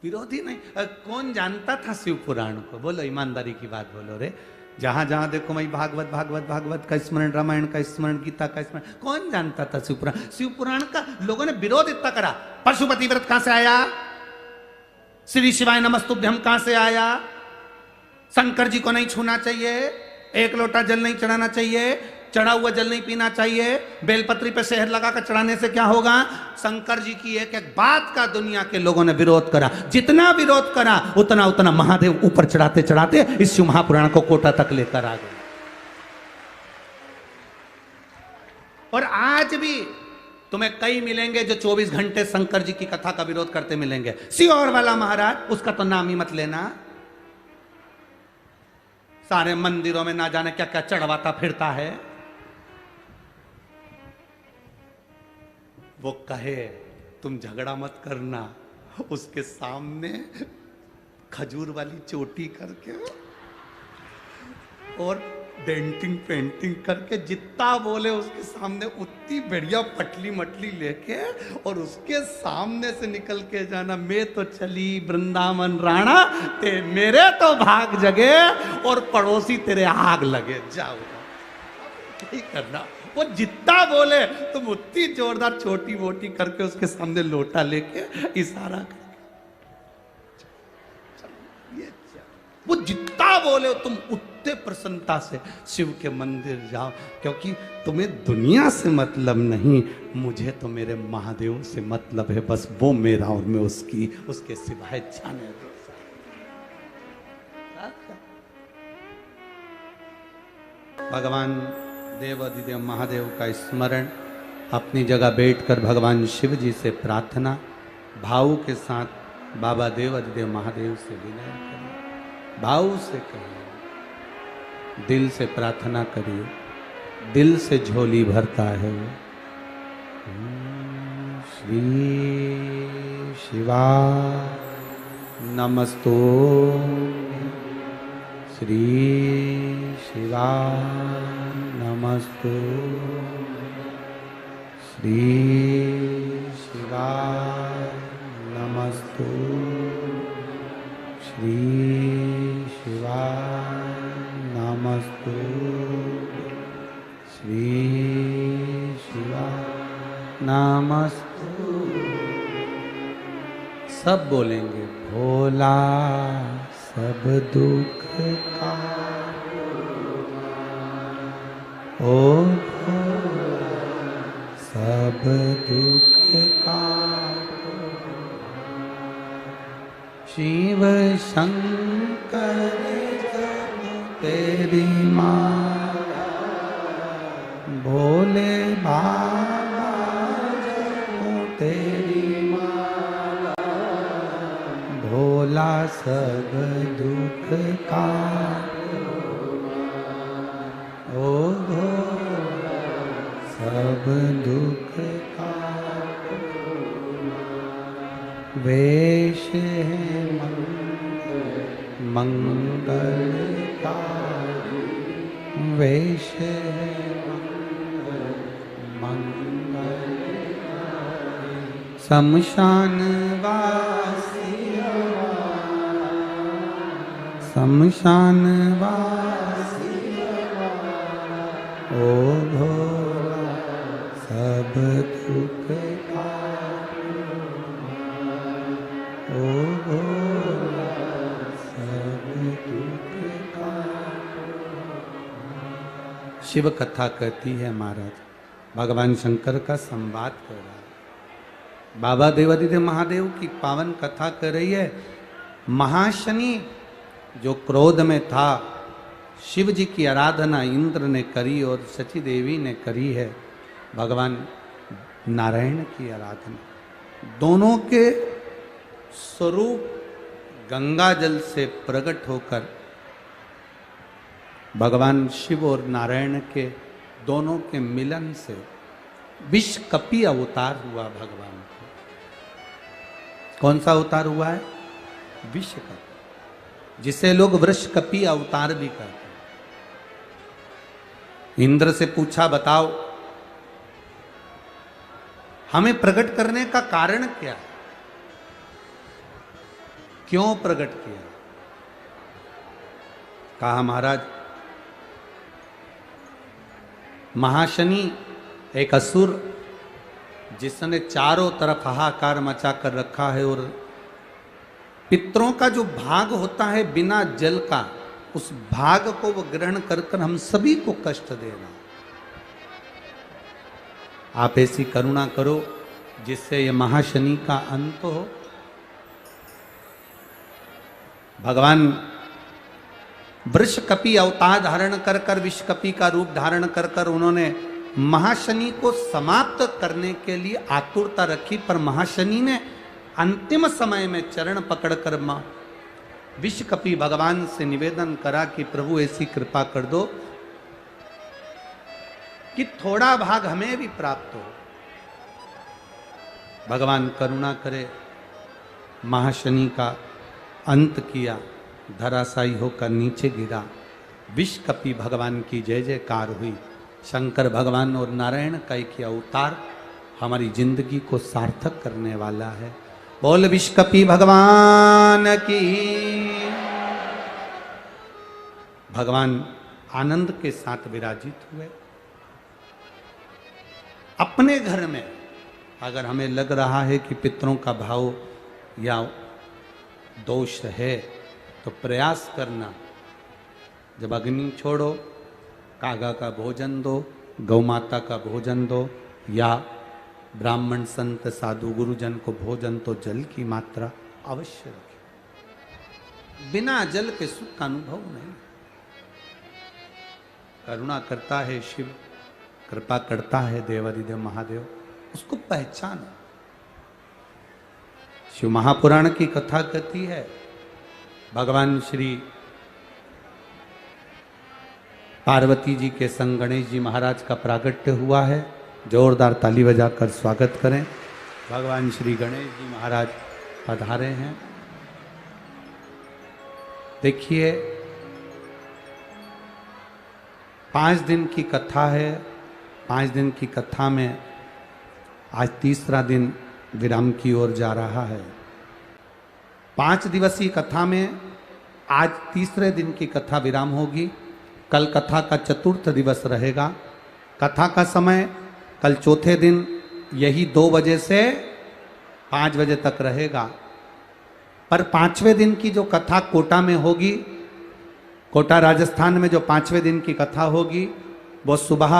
A: विरोधी नहीं। कौन जानता था शिव पुराण को? बोलो ईमानदारी की बात बोलो रे। जहां जहां देखो मैं भागवत भागवत भागवत का स्मरण, रामायण का स्मरण, गीता का स्मरण, कौन जानता था शिव पुराण? शिव पुराण का लोगों ने विरोध इतना करा। पशुपति व्रत कहां से आया? श्री शिवाय नमस्तुभ्यम कहां से आया? शंकर जी को नहीं छूना चाहिए, एक लोटा जल नहीं चढ़ाना चाहिए, चढ़ा हुआ जल नहीं पीना चाहिए, बेलपत्री पे शहद लगाकर चढ़ाने से क्या होगा? शंकर जी की एक एक बात का दुनिया के लोगों ने विरोध करा। जितना विरोध करा उतना उतना महादेव ऊपर चढ़ाते चढ़ाते इस शिव महापुराण को कोटा तक लेकर आ गए। और आज भी तुम्हें कई मिलेंगे जो 24 घंटे शंकर जी की कथा का विरोध करते मिलेंगे। सियोर वाला महाराज, उसका तो नाम ही मत लेना, सारे मंदिरों में ना जाने क्या क्या चढ़वाता फिरता है। वो कहे तुम झगड़ा मत करना, उसके सामने खजूर वाली चोटी करके और डेंटिंग पेंटिंग करके जितना बोले उसके सामने उतनी बढ़िया पटली मटली लेके और उसके सामने से निकल के जाना, मैं तो चली वृंदावन राणा, ते मेरे तो भाग जगे और पड़ोसी तेरे आग लगे, जाओ नहीं करना। वो जितना बोले तुम उतनी जोरदार छोटी मोटी करके उसके सामने लोटा लेके इशारा करके, वो जितना बोले तुम सत्य प्रसन्नता से शिव के मंदिर जाओ, क्योंकि तुम्हें दुनिया से मतलब नहीं, मुझे तो मेरे महादेव से मतलब है, बस वो मेरा और मैं उसकी, उसके सिवाय जाने दो। भगवान देवाधिदेव महादेव का स्मरण, अपनी जगह बैठकर भगवान शिव जी से प्रार्थना, भाव के साथ बाबा देवाधिदेव महादेव से विनय करिए, भाव से कहिए, दिल से प्रार्थना करिए, दिल से झोली भरता है वो। श्री शिवा नमस्तो, श्री शिवा नमस्तो, श्री शिवा नमस्तो, श्री शिवा नमस्तो, श्री शिवा नमस्तो। सब बोलेंगे, भोला सब दुख का ओ सब दुख का शिव शंकर तेरी माला, भोले बाबा तेरी माला, भोला सब दुख का ओ भोला सब दुख का वेश है मंगलकारी, वेश है मंगलकारी, शमशान वासी, शमशान वासी ओ भोला सब दुख का ओ भोला सब दुख का। शिव कथा कहती है महाराज, भगवान शंकर का संवाद कर रहा है, बाबा देवाधिदेव महादेव की पावन कथा कर रही है। महाशनि जो क्रोध में था, शिव जी की आराधना इंद्र ने करी और सची देवी ने करी है, भगवान नारायण की आराधना, दोनों के स्वरूप गंगा जल से प्रकट होकर भगवान शिव और नारायण के दोनों के मिलन से विष कपि अवतार हुआ भगवान को। कौन सा अवतार हुआ है? विष कपि, जिसे लोग वृष कपि अवतार भी कहते हैं। इंद्र से पूछा, बताओ हमें प्रकट करने का कारण क्या है, क्यों प्रकट किया? कहा महाराज, महाशनि एक असुर जिसने चारों तरफ हाहाकार मचा कर रखा है, और पितरों का जो भाग होता है बिना जल का, उस भाग को वो ग्रहण कर कर हम सभी को कष्ट दे रहा। आप ऐसी करुणा करो जिससे ये महाशनि का अंत हो। भगवान वृष कपि अवतार धारण कर कर, विष कपि का रूप धारण कर कर उन्होंने महाशनि को समाप्त करने के लिए आतुरता रखी, पर महाशनि ने अंतिम समय में चरण पकड़कर विष कपि भगवान से निवेदन करा कि प्रभु ऐसी कृपा कर दो कि थोड़ा भाग हमें भी प्राप्त हो। भगवान करुणा करे, महाशनि का अंत किया, धराशायी होकर नीचे गिरा। विष कपि भगवान की जय जयकार हुई। शंकर भगवान और नारायण का एक अवतार हमारी जिंदगी को सार्थक करने वाला है। बोल विष कपि भगवान की। भगवान आनंद के साथ विराजित हुए। अपने घर में अगर हमें लग रहा है कि पितरों का भाव या दोष है, तो प्रयास करना जब अग्नि छोड़ो, कागा का भोजन दो, गौ माता का भोजन दो, या ब्राह्मण संत साधु गुरुजन को भोजन तो जल की मात्रा अवश्य रखें। बिना जल के सुख का अनुभव नहीं। करुणा करता है शिव, कृपा करता है देवाधिदेव महादेव, उसको पहचानो। शिव महापुराण की कथा कहती है, भगवान श्री पार्वती जी के संग गणेश जी महाराज का प्रागट्य हुआ है। जोरदार ताली बजाकर स्वागत करें। भगवान श्री गणेश जी महाराज पधारे हैं। देखिए 5 दिन की कथा है। 5 दिन की कथा में आज तीसरा दिन विराम की ओर जा रहा है। 5 दिवसीय कथा में आज तीसरे दिन की कथा विराम होगी। कल कथा का चतुर्थ दिवस रहेगा। कथा का समय कल चौथे दिन यही 2 बजे से 5 बजे तक रहेगा। पर 5वें दिन की जो कथा कोटा में होगी, कोटा राजस्थान में जो 5वें दिन की कथा होगी, वो सुबह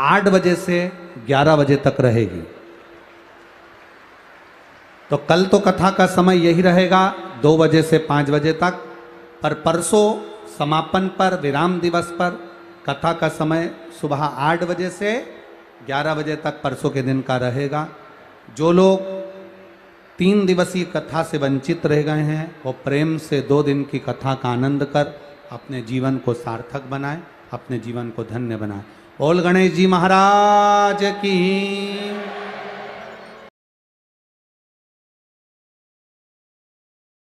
A: 8 बजे से 11 बजे तक रहेगी। तो कल तो कथा का समय यही रहेगा 2 बजे से 5 बजे तक। पर परसों समापन पर, विराम दिवस पर कथा का समय सुबह 8 बजे से 11 बजे तक परसों के दिन का रहेगा। जो लोग 3 दिवसीय कथा से वंचित रह गए हैं, वो प्रेम से 2 दिन की कथा का आनंद कर अपने जीवन को सार्थक बनाएं, अपने जीवन को धन्य बनाएं। बोल गणेश जी महाराज की।